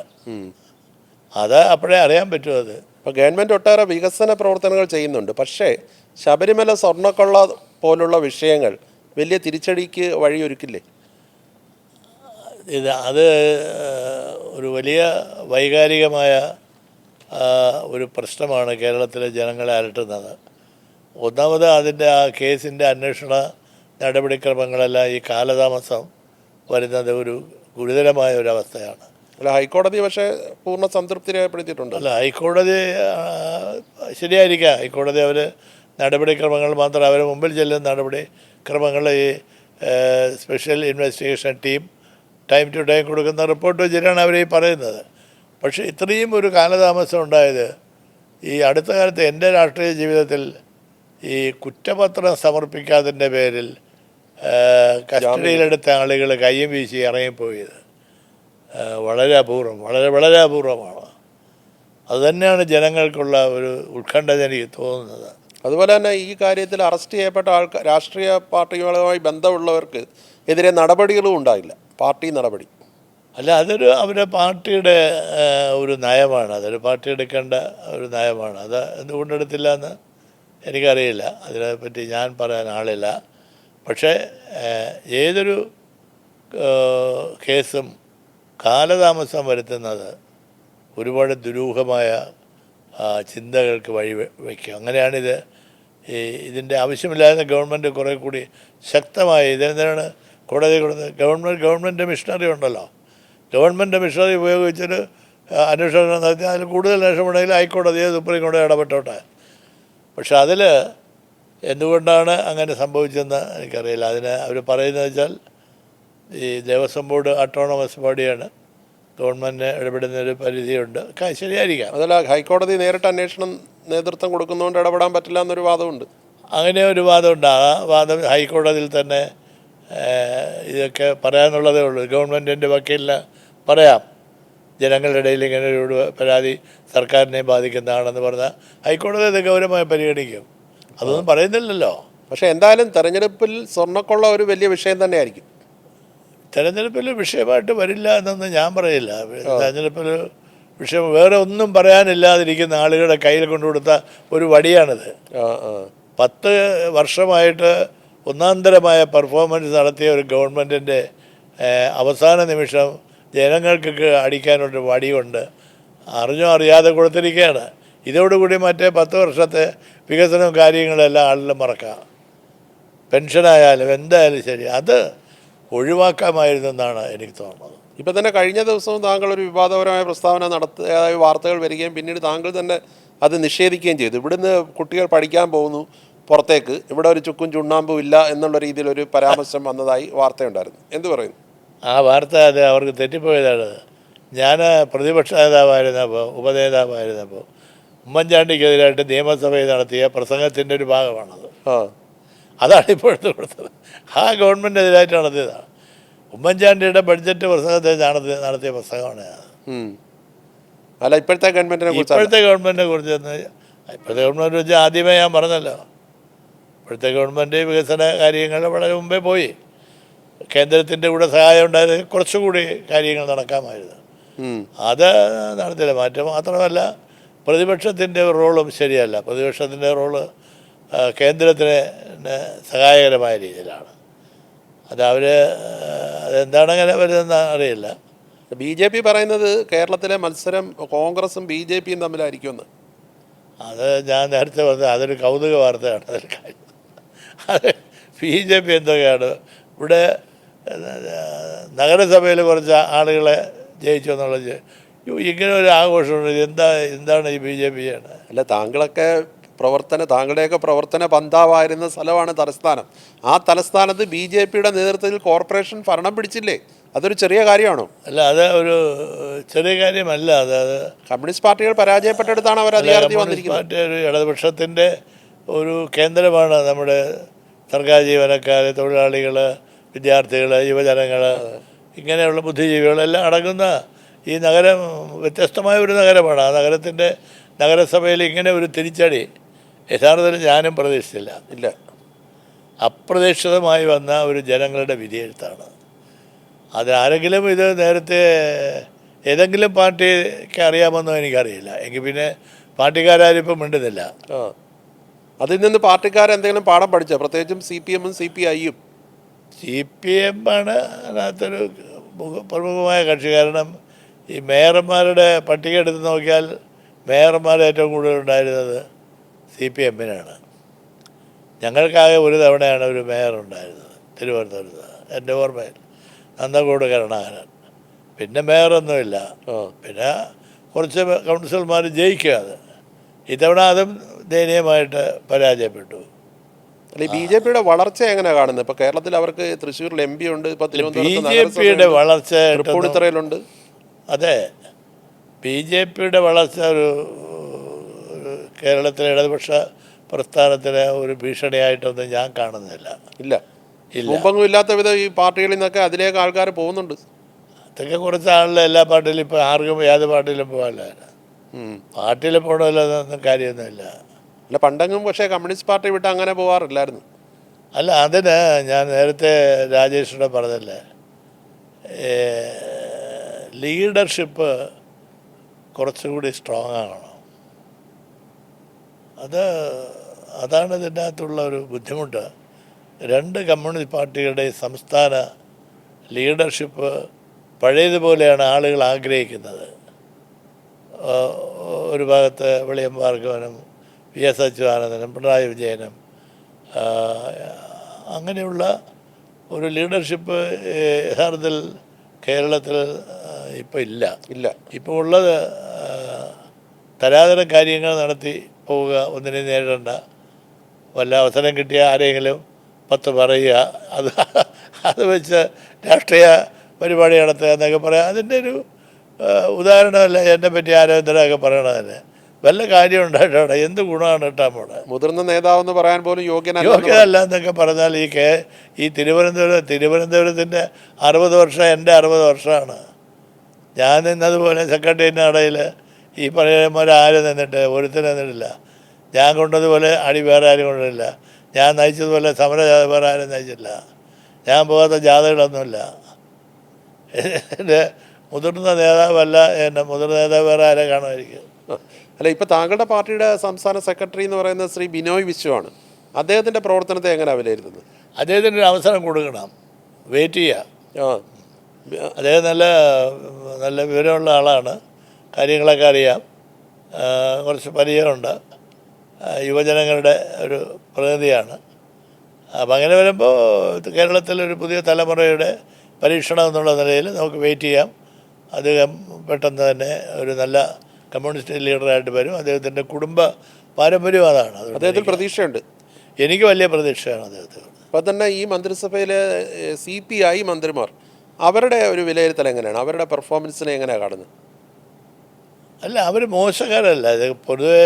അത് അപ്പോഴേ അറിയാൻ പറ്റും. അത് ഇപ്പോൾ ഗവൺമെൻറ് ഒട്ടേറെ വികസന പ്രവർത്തനങ്ങൾ ചെയ്യുന്നുണ്ട്. പക്ഷേ ശബരിമല സ്വർണ്ണക്കൊള്ള പോലുള്ള വിഷയങ്ങൾ വലിയ തിരിച്ചടിക്ക് വഴിയൊരുക്കില്ലേ? അത് ഒരു വലിയ വൈകാരികമായ ഒരു പ്രശ്നമാണ് കേരളത്തിലെ ജനങ്ങളെ അലട്ടുന്നത്. ഒന്നാമത് അതിൻ്റെ ആ കേസിൻ്റെ അന്വേഷണ നടപടിക്രമങ്ങളെല്ലാം ഈ കാലതാമസം വരുന്നത് ഒരു ഗുരുതരമായ ഒരവസ്ഥയാണ്. അല്ല, ഹൈക്കോടതി പക്ഷേ പൂർണ്ണ സംതൃപ്തി രേഖപ്പെടുത്തിയിട്ടുണ്ട്. അല്ല, ഹൈക്കോടതി ശരിയായിരിക്കാം. ഹൈക്കോടതി അവർ നടപടിക്രമങ്ങൾ മാത്രം അവർ മുമ്പിൽ ചെല്ലുന്ന നടപടിക്രമങ്ങൾ ഈ special investigation team time to time കൊടുക്കുന്ന റിപ്പോർട്ട് വെച്ചിട്ടാണ് അവർ ഈ പറയുന്നത്. പക്ഷേ ഇത്രയും ഒരു കാലതാമസം ഉണ്ടായത് ഈ അടുത്ത കാലത്ത് എൻ്റെ രാഷ്ട്രീയ ജീവിതത്തിൽ ഈ കുറ്റപത്രം സമർപ്പിക്കാത്തതിൻ്റെ പേരിൽ കസ്റ്റഡിയിലെടുത്ത ആളുകൾ കയ്യും വീശി ഇറങ്ങിപ്പോയത് വളരെ അപൂർവം, വളരെ അപൂർവമാണ്. അതുതന്നെയാണ് ജനങ്ങൾക്കുള്ള ഒരു ഉത്കണ്ഠ എനിക്ക് തോന്നുന്നത്. അതുപോലെ തന്നെ ഈ കാര്യത്തിൽ അറസ്റ്റ് ചെയ്യപ്പെട്ട രാഷ്ട്രീയ പാർട്ടികളുമായി ബന്ധമുള്ളവർക്ക് എതിരെ നടപടികളും ഉണ്ടായില്ല, പാർട്ടി നടപടി. അല്ല, അതൊരു അവരുടെ പാർട്ടിയുടെ ഒരു നയമാണ്. അതൊരു പാർട്ടി എടുക്കേണ്ട ഒരു നയമാണ്. അത് എന്തുകൊണ്ടെടുത്തില്ല എന്ന് എനിക്കറിയില്ല. അതിനെപ്പറ്റി ഞാൻ പറയാൻ ആളില്ല. പക്ഷേ ഏതൊരു കേസും കാലതാമസം വരുത്തുന്നത് ഒരുപാട് ദുരൂഹമായ ചിന്തകൾക്ക് വഴിവെക്കും. അങ്ങനെയാണിത്. ഇതിൻ്റെ ആവശ്യമില്ലാതെ ഗവൺമെൻറ് കുറേ കൂടി ശക്തമായി ഇതെന്തിനാണ് കോടതി കൊടുത്തത്? ഗവൺമെൻറ് മിഷനറി ഉണ്ടല്ലോ. ഗവൺമെൻറ് മിഷനറി ഉപയോഗിച്ചൊരു അന്വേഷണം നടത്തി അതിൽ കൂടുതൽ അന്വേഷണമുണ്ടെങ്കിൽ ഹൈക്കോടതിയെ സുപ്രീം കോടതി ഇടപെട്ടോട്ടെ. പക്ഷെ അതിൽ എന്തുകൊണ്ടാണ് അങ്ങനെ സംഭവിച്ചതെന്ന് എനിക്കറിയില്ല. അതിന് അവർ പറയുന്നത് വെച്ചാൽ ഈ ദേവസ്വം ബോർഡ് ഓട്ടോണമസ് ബോഡിയാണ്, ഗവൺമെൻറ് ഇടപെടുന്നൊരു പരിധിയുണ്ട്. ശരിയായിരിക്കാം. അതല്ല, ഹൈക്കോടതി നേരിട്ട് അന്വേഷണം നേതൃത്വം കൊടുക്കുന്നതുകൊണ്ട് ഇടപെടാൻ പറ്റില്ല എന്നൊരു വാദമുണ്ട്. അങ്ങനെ ഒരു വാദമുണ്ട്. ആ വാദം ഹൈക്കോടതിയിൽ തന്നെ ഇതൊക്കെ പറയാനുള്ളതേ ഉള്ളൂ. ഗവൺമെൻറ്റിൻ്റെ വക്കീലിന് പറയാം ജനങ്ങളുടെ ഇടയിൽ ഇങ്ങനെ ഒരു പരാതി സർക്കാരിനെ ബാധിക്കുന്നതാണെന്ന് പറഞ്ഞാൽ ഹൈക്കോടതി ഇത് ഗൗരവമായി പരിഗണിക്കും. അതൊന്നും പറയുന്നില്ലല്ലോ. പക്ഷേ എന്തായാലും തെരഞ്ഞെടുപ്പിൽ സ്വർണ്ണക്കൊള്ള ഒരു വലിയ വിഷയം തന്നെയായിരിക്കും. തെരഞ്ഞെടുപ്പിൽ വിഷയമായിട്ട് വരില്ല എന്നൊന്നും ഞാൻ പറയില്ല. തെരഞ്ഞെടുപ്പിൽ പക്ഷെ വേറെ ഒന്നും പറയാനില്ലാതിരിക്കുന്ന ആളുകളുടെ കയ്യിൽ കൊണ്ടുകൊടുത്ത ഒരു വടിയാണിത്. 10 വർഷമായിട്ട് ഒന്നാന്തരമായ പെർഫോമൻസ് നടത്തിയ ഒരു ഗവൺമെൻറ്റിൻ്റെ അവസാന നിമിഷം ജനങ്ങൾക്കൊക്കെ അടിക്കാനൊരു വടിയുണ്ട്, അറിഞ്ഞോ അറിയാതെ കൊടുത്തിരിക്കുകയാണ്. ഇതോടുകൂടി മറ്റേ 10 വർഷത്തെ വികസനവും കാര്യങ്ങളെല്ലാം ആളിലും മറക്കാം. പെൻഷനായാലും എന്തായാലും ശരി, അത് ഒഴിവാക്കാമായിരുന്നു എന്നാണ് എനിക്ക് തോന്നുന്നത്. ഇപ്പം തന്നെ കഴിഞ്ഞ ദിവസവും താങ്കൾ ഒരു വിവാദപരമായ പ്രസ്താവന നടത്തിയതായ വാർത്തകൾ വരികയും പിന്നീട് താങ്കൾ തന്നെ അത് നിഷേധിക്കുകയും ചെയ്തു. ഇവിടുന്ന് കുട്ടികൾ പഠിക്കാൻ പോകുന്നു പുറത്തേക്ക്, ഇവിടെ ഒരു ചുക്കും ചുണ്ണാമ്പും ഇല്ല എന്നുള്ള രീതിയിലൊരു പരാമർശം വന്നതായി വാർത്തയുണ്ടായിരുന്നു. എന്ത് പറയുന്നു? ആ വാർത്ത അത് അവർക്ക് തെറ്റിപ്പോയതാണ്. ഞാൻ പ്രതിപക്ഷ നേതാവായിരുന്നപ്പോൾ, ഉപനേതാവായിരുന്നപ്പോൾ ഉമ്മൻചാണ്ടിക്കെതിരായിട്ട് നിയമസഭയിൽ നടത്തിയ പ്രസംഗത്തിൻ്റെ ഒരു ഭാഗമാണത്. അതാണ് ഇപ്പോഴത്തെ കൊടുത്തത്. ആ ഗവൺമെൻറ്റിനെതിരായിട്ട് നടത്തിയതാണ്. ഉമ്മൻചാണ്ടിയുടെ ബഡ്ജറ്റ് പ്രസംഗത്തെ നടത്തിയ പ്രസംഗമാണ്. അല്ല, ഇപ്പോഴത്തെ ഗവൺമെൻറ്റിനെ കുറിച്ച് ഇപ്പോഴത്തെ ഗവൺമെൻറ് വെച്ചാൽ ആദ്യമേ ഞാൻ പറഞ്ഞല്ലോ, ഇപ്പോഴത്തെ ഗവൺമെൻറ് വികസന കാര്യങ്ങൾ വളരെ മുമ്പേ പോയി. കേന്ദ്രത്തിൻ്റെ കൂടെ സഹായം ഉണ്ടായത് കുറച്ചുകൂടി കാര്യങ്ങൾ നടക്കാമായിരുന്നു. അത് നടത്തില്ല. മാത്രമല്ല പ്രതിപക്ഷത്തിൻ്റെ റോളും ശരിയല്ല. പ്രതിപക്ഷത്തിൻ്റെ റോള് കേന്ദ്രത്തിന് സഹായകരമായ രീതിയിലാണ്. അത് അതെന്താണ് അങ്ങനെ വരുന്നതെന്ന് അറിയില്ല. BJP പറയുന്നത് കേരളത്തിലെ മത്സരം കോൺഗ്രസും BJPയും തമ്മിലായിരിക്കുമെന്ന്. അത് ഞാൻ നേരത്തെ പറഞ്ഞത് അതൊരു കൗതുക വാർത്തയാണ്. അതിൽ കാര്യം അത് BJP എന്തൊക്കെയാണ് ഇവിടെ നഗരസഭയിൽ കുറച്ച് ആളുകളെ ജയിച്ചു എന്നുള്ളത്. ഇങ്ങനെ ഒരു ആഘോഷമുണ്ട്. എന്താണ് ഈ BJP ആണ്? അല്ല, താങ്കളുടെയൊക്കെ പ്രവർത്തന പന്ഥാവായിരുന്ന സ്ഥലമാണ് തലസ്ഥാനം. ആ തലസ്ഥാനത്ത് BJPയുടെ നേതൃത്വത്തിൽ കോർപ്പറേഷൻ ഭരണം പിടിച്ചില്ലേ? അതൊരു ചെറിയ കാര്യമാണോ? അല്ല, അത് ഒരു ചെറിയ കാര്യമല്ല. അത് കമ്മ്യൂണിസ്റ്റ് പാർട്ടികൾ പരാജയപ്പെട്ടെടുത്താണ് അവർ അധികാരത്തിൽ വന്നിരിക്കുന്നത്. പാർട്ടി ഒരു ഇടതുപക്ഷത്തിൻ്റെ ഒരു കേന്ദ്രമാണ് നമ്മുടെ സർക്കാർ ജീവനക്കാർ, തൊഴിലാളികൾ, വിദ്യാർത്ഥികൾ, യുവജനങ്ങൾ, ഇങ്ങനെയുള്ള ബുദ്ധിജീവികളെല്ലാം അടങ്ങുന്ന ഈ നഗരം വ്യത്യസ്തമായ ഒരു നഗരമാണ്. ആ നഗരസഭയിൽ ഇങ്ങനെ ഒരു തിരിച്ചടി യഥാർത്ഥത്തിൽ ഞാനും പ്രതീക്ഷിച്ചില്ല. ഇല്ല, അപ്രതീക്ഷിതമായി വന്ന ഒരു ജനങ്ങളുടെ വിധിയെഴുത്താണ്. അതിനാരെങ്കിലും ഇത് നേരത്തെ ഏതെങ്കിലും പാർട്ടിക്ക് അറിയാമെന്നോ എനിക്കറിയില്ല. എങ്കിൽ പിന്നെ പാർട്ടിക്കാരും മിണ്ടുന്നില്ല. അതിൽ നിന്ന് പാർട്ടിക്കാരെന്തെങ്കിലും പാഠം പഠിച്ചോ? പ്രത്യേകിച്ചും CPM-ഉം CPI-യും. CPM ആണ് അതിനകത്തൊരു പ്രമുഖമായ കക്ഷി. കാരണം ഈ മേയർമാരുടെ പട്ടിക എടുത്ത് നോക്കിയാൽ മേയർമാർ ഏറ്റവും കൂടുതലുണ്ടായിരുന്നത് CPM-നാണ്. ഞങ്ങൾക്കാകെ ഒരു തവണയാണ് ഒരു മേയർ ഉണ്ടായിരുന്നത് തിരുവനന്തപുരത്ത്, എൻ്റെ ഓർമ്മയിൽ, നന്ദകോട് കരുണാകരൻ. പിന്നെ മേയറൊന്നുമില്ല. പിന്നെ കുറച്ച് കൗൺസിലർമാർ ജയിക്കാതെ. ഇത്തവണ അതും ദയനീയമായിട്ട് പരാജയപ്പെട്ടു. അല്ല, BJPയുടെ വളർച്ച എങ്ങനെയാണ് കാണുന്നത്? ഇപ്പോൾ കേരളത്തിൽ അവർക്ക് തൃശ്ശൂരിൽ MP ഉണ്ട്, ഇപ്പോൾ BJPയുടെ വളർച്ച തൃപ്പൂണിത്തറയിലുണ്ട്. അതെ, BJPയുടെ വളർച്ച ഒരു കേരളത്തിലെ ഇടതുപക്ഷ പ്രസ്ഥാനത്തിന് ഒരു ഭീഷണിയായിട്ടൊന്നും ഞാൻ കാണുന്നില്ല. ഇല്ല, മുമ്പൊന്നും ഇല്ലാത്ത വിധം ഈ പാർട്ടികളിൽ നിന്നൊക്കെ അതിലേക്ക് ആൾക്കാർ പോകുന്നുണ്ട്. അതൊക്കെ കുറച്ച് ആളിൽ എല്ലാ പാർട്ടിയിലും ഇപ്പോൾ ആർക്കും ഏത് പാർട്ടിയിലും പോകാനില്ല. പാർട്ടിയിൽ പോകണമല്ലൊന്നും കാര്യമൊന്നുമില്ല. അല്ല, പണ്ടെങ്കിലും പക്ഷേ കമ്മ്യൂണിസ്റ്റ് പാർട്ടി വിട്ട് അങ്ങനെ പോകാറില്ലായിരുന്നു. അല്ല, അതിന് ഞാൻ നേരത്തെ രാജേഷിനോട് പറഞ്ഞല്ലേ, ലീഡർഷിപ്പ് കുറച്ചുകൂടി സ്ട്രോങ് ആകണം. അതാണ് ഇതിൻ്റെ അകത്തുള്ള ഒരു ബുദ്ധിമുട്ട്. 2 കമ്മ്യൂണിസ്റ്റ് പാർട്ടികളുടെ സംസ്ഥാന ലീഡർഷിപ്പ് പഴയതുപോലെയാണ് ആളുകൾ ആഗ്രഹിക്കുന്നത്. ഒരു ഭാഗത്ത് വെളിയം ഭാർഗവനും VS അച്യുതാനന്ദനും പിണറായി വിജയനും അങ്ങനെയുള്ള ഒരു ലീഡർഷിപ്പ് യഥാർത്ഥത്തിൽ കേരളത്തിൽ ഇപ്പോൾ ഇല്ല. ഇപ്പോൾ ഉള്ളത് തരാതരം കാര്യങ്ങൾ നടത്തി പോവുക, ഒന്നിനെയും നേരിടണ്ട, വല്ല അവസരം കിട്ടിയ ആരെങ്കിലും 10 പറയുക, അത് വെച്ച് രാഷ്ട്രീയ പരിപാടി നടത്തുക എന്നൊക്കെ പറയാം. അതിൻ്റെ ഒരു ഉദാഹരണമല്ല എന്നെ പറ്റി ആരോഗ്യത്തിനൊക്കെ പറയണതല്ലേ. വല്ല കാര്യം ഉണ്ടായിട്ടാണ്, എന്ത് ഗുണമാണ് കിട്ടാൻ പോണത്? മുതിർന്ന നേതാവെന്ന് പറയാൻ പോലും യോഗ്യതല്ല എന്നൊക്കെ പറഞ്ഞാൽ ഈ തിരുവനന്തപുരത്തിൻ്റെ 60 വർഷം എൻ്റെ 60 വർഷമാണ്. ഞാൻ നിന്നതുപോലെ സെക്രട്ടേറിയറ്റിൻ്റെ ഇടയിൽ ഈ പഴയന്മാരാരും നിന്നിട്ട് ഒരുത്തരും നിന്നിട്ടില്ല. ഞാൻ കൊണ്ടതുപോലെ അടി വേറെ ആരും കൊണ്ടിട്ടില്ല. ഞാൻ നയിച്ചതുപോലെ സമരജാഥ വേറെ ആരും നയിച്ചില്ല. ഞാൻ പോകാത്ത ജാഥകളൊന്നുമില്ല. എൻ്റെ മുതിർന്ന നേതാവല്ല, എന്നെ മുതിർന്ന നേതാവ് വേറെ ആരെ കാണുമായിരിക്കും. ആ. അല്ല, ഇപ്പോൾ താങ്കളുടെ പാർട്ടിയുടെ സംസ്ഥാന സെക്രട്ടറി എന്ന് പറയുന്നത് ശ്രീ ബിനോയ് വിശ്വമാണ്. അദ്ദേഹത്തിൻ്റെ പ്രവർത്തനത്തെ എങ്ങനെയാണ് വിലയിരുത്തുന്നത്? അദ്ദേഹത്തിന് ഒരു അവസരം കൊടുക്കണം, വെയിറ്റ് ചെയ്യുക. ആ. അദ്ദേഹം നല്ല നല്ല വിവരമുള്ള ആളാണ്, കാര്യങ്ങളൊക്കെ അറിയാം, കുറച്ച് പരിചയമുണ്ട്, യുവജനങ്ങളുടെ ഒരു പ്രതിനിധിയാണ്. അപ്പം അങ്ങനെ വരുമ്പോൾ കേരളത്തിലൊരു പുതിയ തലമുറയുടെ പരീക്ഷണം എന്നുള്ള നിലയിൽ നമുക്ക് വെയിറ്റ് ചെയ്യാം. അദ്ദേഹം പെട്ടെന്ന് തന്നെ ഒരു നല്ല കമ്മ്യൂണിസ്റ്റ് ലീഡറായിട്ട് വരും. അദ്ദേഹത്തിൻ്റെ കുടുംബ പാരമ്പര്യം അതാണ്. അദ്ദേഹത്തിൽ പ്രതീക്ഷയുണ്ട്. എനിക്ക് വലിയ പ്രതീക്ഷയാണ് അദ്ദേഹത്തിന്. അപ്പം തന്നെ ഈ മന്ത്രിസഭയിലെ CPI മന്ത്രിമാർ, അവരുടെ ഒരു വിലയിരുത്തൽ എങ്ങനെയാണ്? അവരുടെ പെർഫോമൻസിനെ എങ്ങനെയാണ് കാണുന്നത്? അല്ല, അവർ മോശക്കാരല്ല. ഇത് പൊതുവെ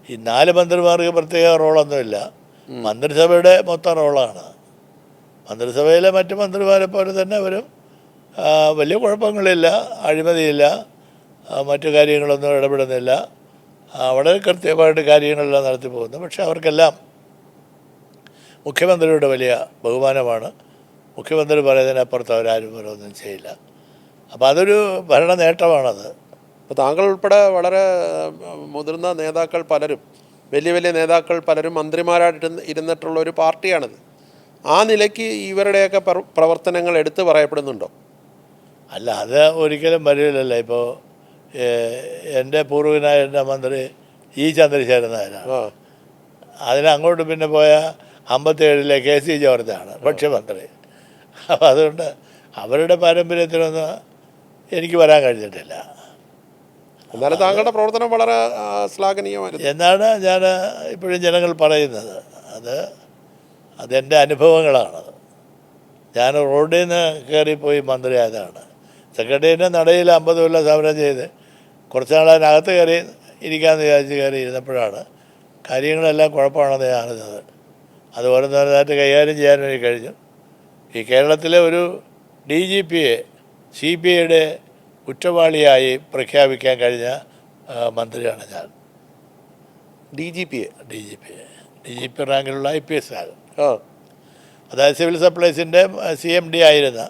ഈ 4 മന്ത്രിമാർക്ക് പ്രത്യേക റോളൊന്നുമില്ല. മന്ത്രിസഭയുടെ മൊത്തം റോളാണ്. മന്ത്രിസഭയിലെ മറ്റ് മന്ത്രിമാരെ പോലെ തന്നെ അവരും വലിയ കുഴപ്പങ്ങളില്ല, അഴിമതിയില്ല, മറ്റു കാര്യങ്ങളൊന്നും ഇടപെടുന്നില്ല, വളരെ കൃത്യമായിട്ട് കാര്യങ്ങളെല്ലാം നടത്തി പോകുന്നു. പക്ഷെ അവർക്കെല്ലാം മുഖ്യമന്ത്രിയുടെ വലിയ ബഹുമാനമാണ്. മുഖ്യമന്ത്രി പറയുന്നതിനപ്പുറത്ത് അവരാരും ഒന്നും ചെയ്യില്ല. അപ്പോൾ അതൊരു ഭരണ നേട്ടമാണത്. അപ്പോൾ താങ്കൾ ഉൾപ്പെടെ വളരെ മുതിർന്ന നേതാക്കൾ പലരും, വലിയ വലിയ നേതാക്കൾ പലരും മന്ത്രിമാരായിട്ട് ഇരുന്നിട്ടുള്ള ഒരു പാർട്ടിയാണിത്. ആ നിലയ്ക്ക് ഇവരുടെയൊക്കെ പ്രവർത്തനങ്ങൾ എടുത്തു പറയപ്പെടുന്നുണ്ടോ? അല്ല, അത് ഒരിക്കലും വരില്ലല്ലോ. ഇപ്പോൾ എൻ്റെ പൂർവികനായ എൻ്റെ മന്ത്രി E. ചന്ദ്രശേഖരൻ നായരാണ്. അതിനങ്ങോട്ട് പിന്നെ പോയ 57-ലെ KC ജോർജാണ് ഭക്ഷ്യമന്ത്രി. അപ്പോൾ അതുകൊണ്ട് അവരുടെ പാരമ്പര്യത്തിനൊന്നും എനിക്ക് വരാൻ കഴിഞ്ഞിട്ടില്ല. എന്നാലും താങ്കളുടെ പ്രവർത്തനം വളരെ ശ്ലാഘനീയമായിരുന്നു എന്നാണ് ഞാൻ ഇപ്പോഴും ജനങ്ങൾ പറയുന്നത്. അതെൻ്റെ അനുഭവങ്ങളാണ്. ഞാൻ റോഡിൽ നിന്ന് കയറിപ്പോയി മന്ത്രിയായതാണ്. സെക്രട്ടേറിയറ്റിൻ്റെ നടയിൽ 50 കൊല്ലം സമരം ചെയ്ത് കുറച്ച് നാൾ അതിനകത്ത് കയറി ഇരിക്കാമെന്ന് വിചാരിച്ച് കയറി ഇരുന്നപ്പോഴാണ് കാര്യങ്ങളെല്ലാം കുഴപ്പമാണെന്ന് ഞാൻ അറിഞ്ഞത്. അത് ഓരോന്നോരോന്നായിട്ട് കൈകാര്യം ചെയ്യാൻ വേണ്ടി കഴിഞ്ഞു. ഈ കേരളത്തിലെ ഒരു DGPയെ CBIയുടെ കുറ്റവാളിയായി പ്രഖ്യാപിക്കാൻ കഴിഞ്ഞ മന്ത്രിയാണ് ഞാൻ. DGP റാങ്കിലുള്ള IPS ആകും. അതായത് സിവിൽ സപ്ലൈസിൻ്റെ CMD ആയിരുന്ന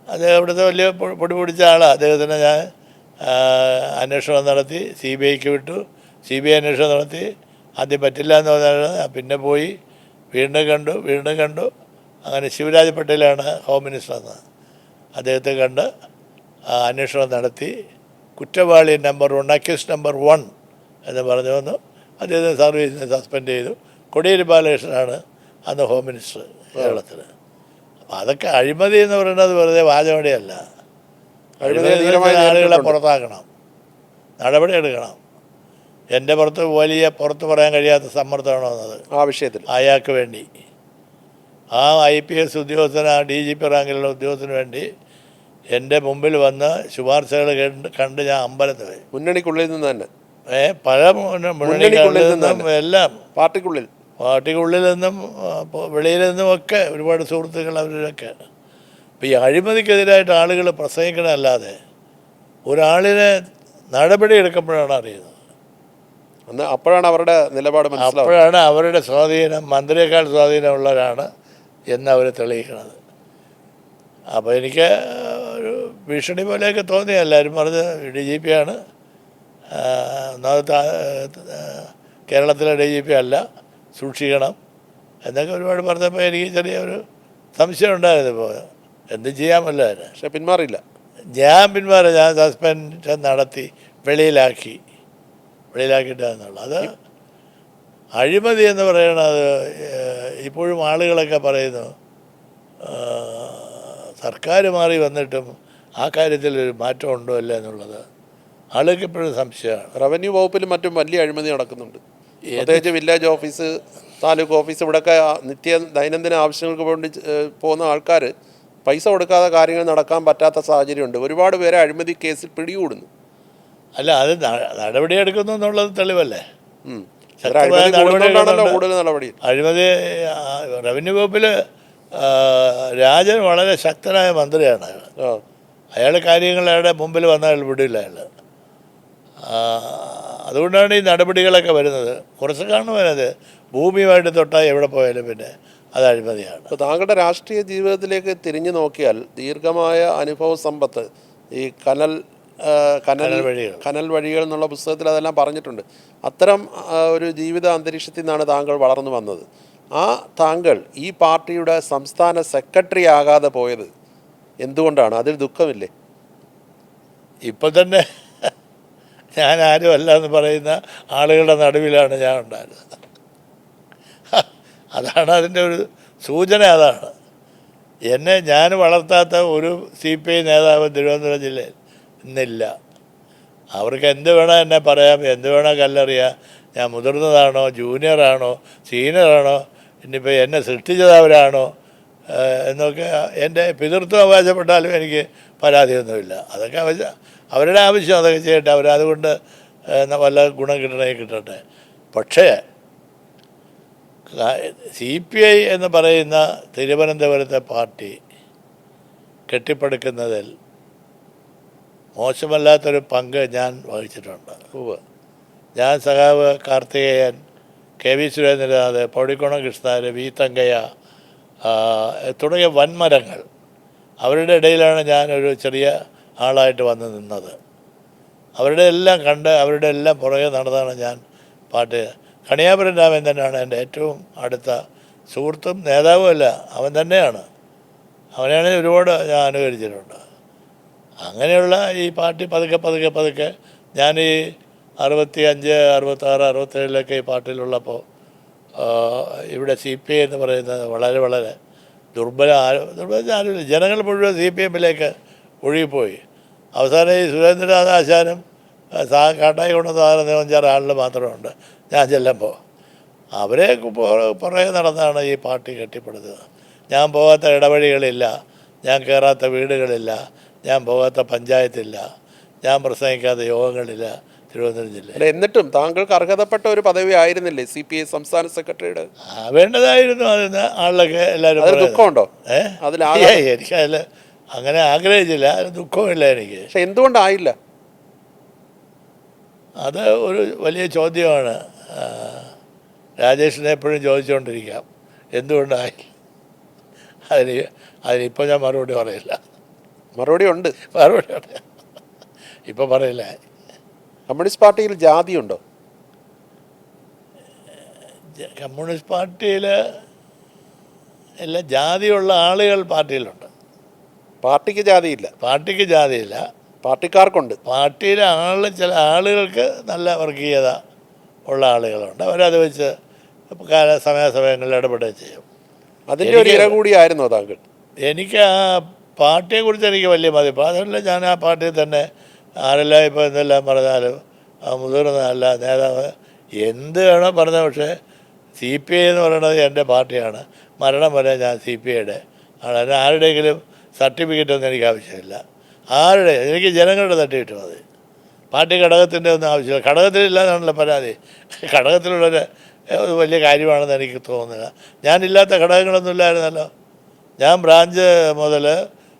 അദ്ദേഹം ഇവിടുത്തെ വലിയ പൊടി പിടിച്ച ആളാണ്. അദ്ദേഹത്തിന് ഞാൻ അന്വേഷണം നടത്തി CBIക്ക് വിട്ടു. CBI അന്വേഷണം നടത്തി. ആദ്യം പറ്റില്ല എന്ന് പറഞ്ഞാൽ പിന്നെ പോയി വീണ്ടും കണ്ടു. അങ്ങനെ ശിവരാജ് പട്ടേലാണ് ഹോം മിനിസ്റ്റർ എന്ന്. അദ്ദേഹത്തെ കണ്ട് അന്വേഷണം നടത്തി കുറ്റവാളി നമ്പർ 1, അക്യൂസ് നമ്പർ 1 എന്ന് പറഞ്ഞു വന്നു. അദ്ദേഹത്തെ സർവീസിനെ സസ്പെൻഡ് ചെയ്തു. കോടിയേരി ബാലകൃഷ്ണനാണ് അന്ന് ഹോം മിനിസ്റ്റർ കേരളത്തിൽ. അപ്പം അതൊക്കെ അഴിമതി എന്ന് പറയുന്നത് വെറുതെ വാചകടിയല്ല. ആളുകളെ പുറത്താക്കണം, നടപടി എടുക്കണം. എൻ്റെ പുറത്ത് പറയാൻ കഴിയാത്ത സമ്മർദ്ദമാണ് വന്നത് ആ വിഷയത്തിൽ അയാൾക്ക് വേണ്ടി. ആ IPS ഉദ്യോഗസ്ഥന്, ആ DGP റാങ്കിലുള്ള ഉദ്യോഗസ്ഥന് വേണ്ടി എൻ്റെ മുമ്പിൽ വന്ന് ശുപാർശകൾ കണ്ട് ഞാൻ അമ്പലത്തിൽ പോയി. മുന്നണിക്കുള്ളിൽ നിന്ന് തന്നെ പല മുന്നണിക്കുള്ളിൽ നിന്നും എല്ലാം, പാർട്ടിക്കുള്ളിൽ നിന്നും വെളിയിൽ നിന്നുമൊക്കെ ഒരുപാട് സുഹൃത്തുക്കൾ അവരൊക്കെ. അപ്പോൾ ഈ അഴിമതിക്കെതിരായിട്ട് ആളുകൾ പ്രസംഗിക്കണമല്ലാതെ ഒരാളിനെ നടപടി എടുക്കുമ്പോഴാണ് അറിയുന്നത്. അപ്പോഴാണ് അവരുടെ നിലപാട് മനസ്സിലാവുന്നത്. അപ്പോഴാണ് അവരുടെ സ്വാധീനം മന്ത്രിയേക്കാൾ സ്വാധീനമുള്ളവരാണ് എന്നവർ തെളിയിക്കുന്നത്. അപ്പോൾ എനിക്ക് ഒരു ഭീഷണി പോലെയൊക്കെ തോന്നി. എല്ലാവരും പറഞ്ഞ് DGP ആണ്, ഒന്നാമത്തെ കേരളത്തിലെ DGP അല്ല, സൂക്ഷിക്കണം എന്നൊക്കെ ഒരുപാട് പറഞ്ഞപ്പോൾ എനിക്ക് ചെറിയൊരു സംശയം ഉണ്ടായിരുന്നു. ഇപ്പോൾ എന്ത് ചെയ്യാമല്ലോ അതിന്. പക്ഷെ പിന്മാറിയില്ല. ഞാൻ സസ്പെൻഷൻ നടത്തി വെളിയിലാക്കിയിട്ടാണെന്നുള്ളത്. അത് അഴിമതി എന്ന് പറയണത് ഇപ്പോഴും ആളുകളൊക്കെ പറയുന്നു സർക്കാർ മാറി വന്നിട്ടും ആ കാര്യത്തിൽ ഒരു മാറ്റം ഉണ്ടോ അല്ല എന്നുള്ളത് ആളുകൾക്ക് ഇപ്പോഴും സംശയമാണ്. റവന്യൂ വകുപ്പിലും മറ്റും വലിയ അഴിമതി നടക്കുന്നുണ്ട്. പ്രത്യേകിച്ച് വില്ലേജ് ഓഫീസ്, താലൂക്ക് ഓഫീസ്, ഇവിടെയൊക്കെ ദൈനംദിന ആവശ്യങ്ങൾക്ക് വേണ്ടി പോകുന്ന ആൾക്കാർ പൈസ കൊടുക്കാതെ കാര്യങ്ങൾ നടക്കാൻ പറ്റാത്ത സാഹചര്യമുണ്ട്. ഒരുപാട് പേരെ അഴിമതി കേസിൽ പിടികൂടുന്നു. അല്ല, അത് നടപടിയെടുക്കുന്നു എന്നുള്ളത് തെളിവല്ലേ. അഴിമതി റവന്യൂ വകുപ്പിൽ രാജൻ വളരെ ശക്തനായ മന്ത്രിയാണ്. അയാൾ കാര്യങ്ങൾ അയാളുടെ മുമ്പിൽ വന്നാൽ വിടില്ല അയാൾ. അതുകൊണ്ടാണ് ഈ നടപടികളൊക്കെ വരുന്നത്. കുറച്ച് കാണുന്നത് ഭൂമിയുമായിട്ട് തൊട്ടാൽ എവിടെ പോയാലും പിന്നെ അത് അഴിമതിയാണ്. അപ്പോൾ താങ്കളുടെ രാഷ്ട്രീയ ജീവിതത്തിലേക്ക് തിരിഞ്ഞു നോക്കിയാൽ ദീർഘമായ അനുഭവ സമ്പത്ത് ഈ കനൽ കനൽ വഴികൾ. കനൽ വഴികൾ എന്നുള്ള പുസ്തകത്തിൽ അതെല്ലാം പറഞ്ഞിട്ടുണ്ട്. അത്തരം ഒരു ജീവിത അന്തരീക്ഷത്തിൽ നിന്നാണ് താങ്കൾ വളർന്നു വന്നത്. ആ താങ്കൾ ഈ പാർട്ടിയുടെ സംസ്ഥാന സെക്രട്ടറി ആകാതെ പോയത് എന്തുകൊണ്ടാണ്? അതിൽ ദുഃഖമില്ലേ? ഇപ്പം തന്നെ ഞാൻ ആരും അല്ല എന്ന് പറയുന്ന ആളുകളുടെ നടുവിലാണ് ഞാൻ ഉണ്ടായിരുന്നത്. അതാണ് അതിൻ്റെ ഒരു സൂചന. അതാണ് ഞാൻ വളർത്താത്ത ഒരു CPI നേതാവ് തിരുവനന്തപുരം ജില്ലയിൽ ഇന്നില്ല. അവർക്ക് എന്ത് വേണോ എന്നെ പറയാം, എന്ത് വേണോ കല്ലെറിയാം. ഞാൻ മുതിർന്നതാണോ, ജൂനിയറാണോ, സീനിയറാണോ, ഇനിയിപ്പോൾ എന്നെ സൃഷ്ടിച്ചതവരാണോ എന്നൊക്കെ എൻ്റെ പിതൃത്വം അവകാശപ്പെട്ടാലും എനിക്ക് പരാതിയൊന്നുമില്ല. അതൊക്കെ അവരുടെ ആവശ്യം അതൊക്കെ ചെയ്യട്ടെ. അവരതുകൊണ്ട് വല്ല ഗുണം കിട്ടണമെങ്കിൽ കിട്ടട്ടെ. പക്ഷേ CPI എന്ന് പറയുന്ന തിരുവനന്തപുരത്തെ പാർട്ടി കെട്ടിപ്പടുക്കുന്നതിൽ മോശമല്ലാത്തൊരു പങ്ക് ഞാൻ വഹിച്ചിട്ടുണ്ട്. ഞാൻ സഖാവ് കാർത്തികേയൻ, KV സുരേന്ദ്രനാഥ്, പൗടിക്കോണം കൃഷ്ണൻ, V തങ്കയ്യ തുടങ്ങിയ വൻമരങ്ങൾ, അവരുടെ ഇടയിലാണ് ഞാനൊരു ചെറിയ ആളായിട്ട് വന്ന് നിന്നത്. അവരുടെ എല്ലാം കണ്ട് അവരുടെ എല്ലാം പുറകെ നടന്നാണ് ഞാൻ പാർട്ടി. കണിയാപുരം രാമൻ തന്നെയാണ് എൻ്റെ ഏറ്റവും അടുത്ത സുഹൃത്തും നേതാവുമല്ല, അവൻ തന്നെയാണ്. അവനെയാണ് ഒരുപാട് ഞാൻ അനുകരിച്ചിട്ടുണ്ട്. അങ്ങനെയുള്ള ഈ പാർട്ടി പതുക്കെ ഞാൻ ഈ 65, 66, 67 ഈ പാർട്ടിയിലുള്ളപ്പോൾ ഇവിടെ CPI എന്ന് പറയുന്നത് വളരെ ദുർബല ആരുമില്ല. ജനങ്ങൾ മുഴുവൻ CPM-ലേക്ക് ഒഴുകിപ്പോയി. അവസാനം ഈ സുരേന്ദ്രനാഥ് ആശാനും കാട്ടായി കൊണ്ടുവന്ന 5-6 ആളുകൾ മാത്രമുണ്ട് ഞാൻ ചെല്ലുമ്പോൾ. അവരെ പുറകെ നടന്നാണ് ഈ പാർട്ടി കെട്ടിപ്പടുത്തത്. ഞാൻ പോകാത്ത ഇടവഴികളില്ല, ഞാൻ കയറാത്ത വീടുകളില്ല, ഞാൻ പോകാത്ത പഞ്ചായത്തില്ല, ഞാൻ പ്രസംഗിക്കാത്ത യോഗങ്ങളില്ല തിരുവനന്തപുരം ജില്ലയിൽ. എന്നിട്ടും താങ്കൾക്ക് അർഹതപ്പെട്ട ഒരു പദവി ആയിരുന്നില്ലേ CPI സംസ്ഥാന സെക്രട്ടറിയുടെ? വേണ്ടതായിരുന്നു. അതിന് ആളിലൊക്കെ എല്ലാവരും. ദുഃഖമുണ്ടോ? എനിക്കതിൽ അങ്ങനെ ആഗ്രഹിച്ചില്ല, അതിന് ദുഃഖമില്ല എനിക്ക്. പക്ഷെ എന്തുകൊണ്ടായില്ല? അത് ഒരു വലിയ ചോദ്യമാണ്. രാജേഷിനെ എപ്പോഴും ചോദിച്ചുകൊണ്ടിരിക്കാം എന്തുകൊണ്ടായി. അതിനിപ്പോൾ ഞാൻ മറുപടി പറയില്ല. മറുപടി ഉണ്ട്. ഇപ്പം പറയില്ല. കമ്മ്യൂണിസ്റ്റ് പാർട്ടിയിൽ ജാതിയുണ്ടോ? കമ്മ്യൂണിസ്റ്റ് പാർട്ടിയിൽ എല്ലാം ജാതിയുള്ള ആളുകൾ പാർട്ടിയിലുണ്ട്. പാർട്ടിക്ക് ജാതിയില്ല. പാർട്ടിക്ക് ജാതിയില്ല, പാർട്ടിക്കാർക്കുണ്ട്. പാർട്ടിയിലെ ചില ആളുകൾക്ക് നല്ല വർഗീയത ഉള്ള ആളുകളുണ്ട്. അവരത് വെച്ച് സമയാസമയങ്ങളിൽ ഇടപെടുകയും ചെയ്യും. അതിൻ്റെ ഒരു ഇര കൂടിയായിരുന്നോ താങ്കൾ? എനിക്ക് ആ പാർട്ടിയെക്കുറിച്ച് എനിക്ക് വലിയ മതിപ്പ്. അതല്ല, ഞാൻ ആ പാർട്ടിയിൽ തന്നെ ആരെല്ലാം ഇപ്പോൾ എന്തെല്ലാം പറഞ്ഞാലും മുതിർന്നതല്ല നേതാവ് എന്ത് വേണോ പറഞ്ഞ. പക്ഷേ CPI എന്ന് പറയുന്നത് എൻ്റെ പാർട്ടിയാണ്. മരണം വരെ ഞാൻ CPIയുടെ ആണ്. ആരുടെയെങ്കിലും സർട്ടിഫിക്കറ്റൊന്നും എനിക്ക് ആവശ്യമില്ല. എനിക്ക് ജനങ്ങളുടെ സർട്ടിഫിക്കറ്റ് മതി. പാർട്ടി ഘടകത്തിൻ്റെ ഒന്നും ആവശ്യമില്ല. ഘടകത്തിലില്ലാതാണല്ലോ പരാതി. ഘടകത്തിലുള്ളൊരു വലിയ കാര്യമാണെന്ന് എനിക്ക് തോന്നുന്നില്ല. ഞാനില്ലാത്ത ഘടകങ്ങളൊന്നും ഇല്ലായിരുന്നല്ലോ. ഞാൻ ബ്രാഞ്ച് മുതൽ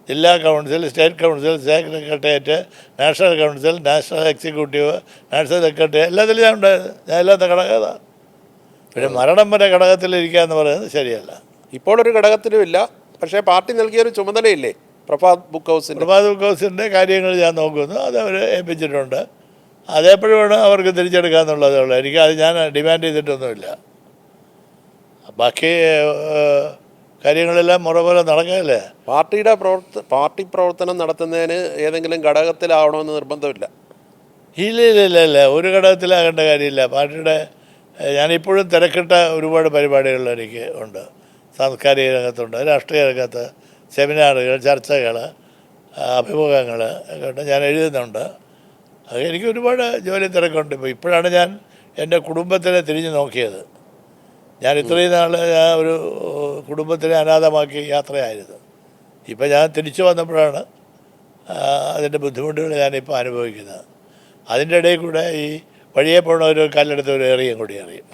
ജില്ലാ council, state council, secretariat, national council, national executive, national secretary എല്ലാത്തിലും ഞാൻ ഉണ്ടായിരുന്നു. ഞാൻ ഇല്ലാത്ത ഘടകത. പിന്നെ മരണം വരെ ഘടകത്തിലിരിക്കുക എന്ന് പറയുന്നത് ശരിയല്ല. ഇപ്പോൾ ഒരു ഘടകത്തിലും ഇല്ല. പക്ഷേ പാർട്ടി നൽകിയൊരു ചുമതലയില്ലേ പ്രഭാത് ബുക്ക് ഹൗസിൻ്റെ കാര്യങ്ങൾ ഞാൻ നോക്കുന്നു. അത് അവർ ഏൽപ്പിച്ചിട്ടുണ്ട്. അതേപ്പോഴുമാണ് അവർക്ക് തിരിച്ചെടുക്കാമെന്നുള്ളതേ ഉള്ളൂ. അത് ഞാൻ ഡിമാൻഡ് ചെയ്തിട്ടൊന്നുമില്ല. ബാക്കി കാര്യങ്ങളെല്ലാം മുറ പോലെ നടക്കുകയല്ലേ. പാർട്ടി പ്രവർത്തനം നടത്തുന്നതിന് ഏതെങ്കിലും ഘടകത്തിലാവണമെന്ന് നിർബന്ധമില്ല. ഇല്ല, ഒരു ഘടകത്തിലാകേണ്ട കാര്യമില്ല. പാർട്ടിയുടെ ഞാനിപ്പോഴും തിരക്കിട്ട ഒരുപാട് പരിപാടികൾ എനിക്ക് ഉണ്ട്. സാംസ്കാരിക രംഗത്തുണ്ട്, രാഷ്ട്രീയ രംഗത്ത് സെമിനാറുകൾ, ചർച്ചകൾ, അഭിമുഖങ്ങൾ ഒക്കെ ഉണ്ട്. ഞാൻ എഴുതുന്നുണ്ട്. അത് എനിക്ക് ഒരുപാട് ജോലി തിരക്കുണ്ട്. ഇപ്പോഴാണ് ഞാൻ എൻ്റെ കുടുംബത്തിനെ തിരിഞ്ഞു നോക്കിയത്. ഞാൻ ഇത്രയും നാൾ ഒരു കുടുംബത്തിനെ അനാഥമാക്കി യാത്രയായിരുന്നു. ഇപ്പം ഞാൻ തിരിച്ചു വന്നപ്പോഴാണ് അതിൻ്റെ ബുദ്ധിമുട്ടുകൾ ഞാനിപ്പോൾ അനുഭവിക്കുന്നത്. അതിൻ്റെ ഇടയിൽ കൂടെ ഈ വഴിയെ പോണ ഒരു കല്ലെടുത്ത് ഒരു എറിയും കൂടി അറിയും.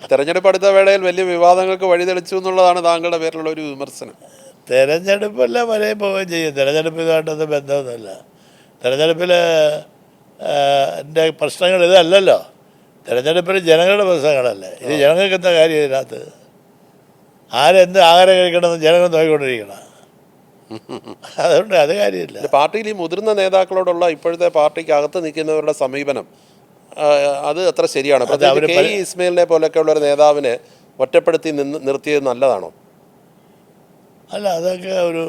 തെരഞ്ഞെടുപ്പ് അടുത്ത വേളയിൽ വലിയ വിവാദങ്ങൾക്ക് വഴിതെളിച്ചു എന്നുള്ളതാണ് താങ്കളുടെ പേരിലുള്ള ഒരു വിമർശനം. തെരഞ്ഞെടുപ്പെല്ലാം വരെയും പോവുകയും ചെയ്യും. തെരഞ്ഞെടുപ്പുമായിട്ടൊന്നും ബന്ധമൊന്നുമില്ല. തെരഞ്ഞെടുപ്പിൽ എൻ്റെ പ്രശ്നങ്ങൾ ഇതല്ലല്ലോ. തെരഞ്ഞെടുപ്പിൽ ജനങ്ങളുടെ പ്രശ്നങ്ങളല്ലേ. ഇത് ജനങ്ങൾക്ക് എന്താ കാര്യം ഇതിനകത്ത്? ആരെന്ത് ആഹാരം കഴിക്കണമെന്ന് ജനങ്ങൾ നോക്കിക്കൊണ്ടിരിക്കണം. അതുകൊണ്ട് അത് കാര്യമില്ല. പാർട്ടിയിൽ ഈ മുതിർന്ന നേതാക്കളോടുള്ള ഇപ്പോഴത്തെ പാർട്ടിക്ക് അകത്ത് നിൽക്കുന്നവരുടെ സമീപനം അത് അത്ര ശരിയാണ്. പ്രത്യേകിച്ച് കെ ഇ ഇസ്മയിലിനെ പോലൊക്കെയുള്ള ഒരു നേതാവിനെ ഒറ്റപ്പെടുത്തി നിർത്തിയത് നല്ലതാണോ? അല്ല, അതൊക്കെ ഒരു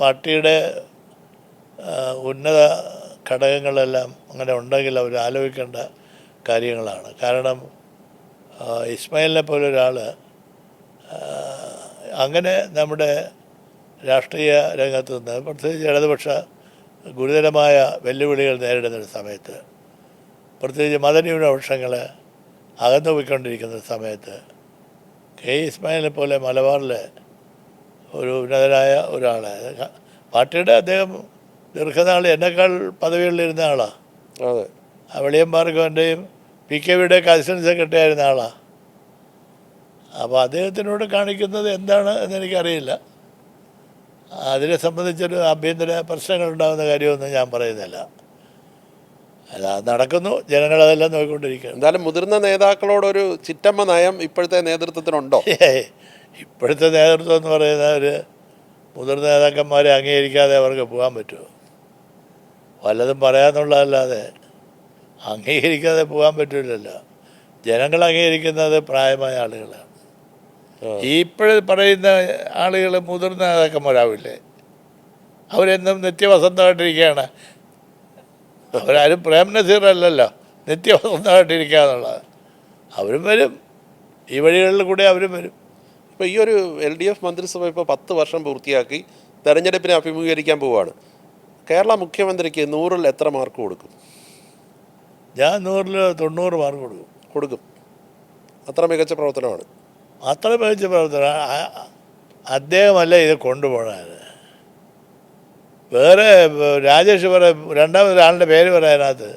പാർട്ടിയുടെ ഉന്നത ഘടകങ്ങളെല്ലാം അങ്ങനെ ഉണ്ടെങ്കിൽ അവർ ആലോചിക്കേണ്ട കാര്യങ്ങളാണ്. കാരണം ഇസ്മായിലിനെ പോലെ ഒരാൾ അങ്ങനെ നമ്മുടെ രാഷ്ട്രീയ രംഗത്ത് നിന്ന് പ്രത്യേകിച്ച് ഇടതുപക്ഷ ഗുരുതരമായ വെല്ലുവിളികൾ നേരിടുന്നൊരു സമയത്ത്, പ്രത്യേകിച്ച് മതന്യൂനപക്ഷങ്ങൾ അകന്നു പോയിക്കൊണ്ടിരിക്കുന്ന സമയത്ത് കെ ഇസ്മായിലിനെ പോലെ മലബാറിലെ ഒരു ഉന്നതനായ ഒരാൾ, പാർട്ടിയുടെ അദ്ദേഹം ദീർഘനാൾ എന്നെക്കാൾ പദവികളിലിരുന്ന ആളാണ്. അതെ, വെളിയം ഭാർഗവൻ്റെയും പി കെ വിയുടെ അസിസ്റ്റൻറ്റ് സെക്രട്ടറി ആയിരുന്ന ആളാണ്. അപ്പോൾ അദ്ദേഹത്തിനോട് കാണിക്കുന്നത് എന്താണ് എന്നെനിക്കറിയില്ല. അതിനെ സംബന്ധിച്ചൊരു ആഭ്യന്തര പ്രശ്നങ്ങളുണ്ടാകുന്ന കാര്യമൊന്നും ഞാൻ പറയുന്നില്ല. അല്ല, നടക്കുന്നു, ജനങ്ങളതെല്ലാം നോക്കിക്കൊണ്ടിരിക്കുകയാണ്. എന്തായാലും മുതിർന്ന നേതാക്കളോടൊരു ചിറ്റമ്മ നയം ഇപ്പോഴത്തെ നേതൃത്വത്തിനുണ്ടോ? ഇപ്പോഴത്തെ നേതൃത്വം എന്ന് പറയുന്ന ഒരു മുതിർന്ന നേതാക്കന്മാരെ അംഗീകരിക്കാതെ അവർക്ക് പോകാൻ പറ്റുമോ? വല്ലതും പറയാമെന്നുള്ളതല്ലാതെ അംഗീകരിക്കാതെ പോകാൻ പറ്റില്ലല്ലോ. ജനങ്ങൾ അംഗീകരിക്കുന്നത് പ്രായമായ ആളുകളാണ്. ഇപ്പോഴും പറയുന്ന ആളുകൾ മുതിർന്ന നേതാക്കന്മാരാവില്ലേ? അവരെന്നും നിത്യവസന്തമായിട്ടിരിക്കുകയാണ്. അവരാരും പ്രേം നസീർ അല്ലല്ലോ നിത്യവസന്തമായിട്ടിരിക്കുക എന്നുള്ളത്. അവരും വരും, ഈ വഴികളിൽ കൂടെ അവരും വരും. ഇപ്പോൾ ഈ ഒരു LDF മന്ത്രിസഭ ഇപ്പോൾ 10 വർഷം പൂർത്തിയാക്കി തെരഞ്ഞെടുപ്പിനെ അഭിമുഖീകരിക്കാൻ പോവുകയാണ്. കേരള മുഖ്യമന്ത്രിക്ക് 100-ൽ എത്ര മാർക്ക് കൊടുക്കും? ഞാൻ 100-ൽ 90 മാർക്ക് കൊടുക്കും. അത്ര മികച്ച പ്രവർത്തനമാണ്. അത്ര മികച്ച പ്രവർത്തനം. അദ്ദേഹമല്ല ഇത് കൊണ്ടുപോകണത്. വേറെ രാജേഷ് രണ്ടാമതൊരാളുടെ പേര് പറയാനകത്ത്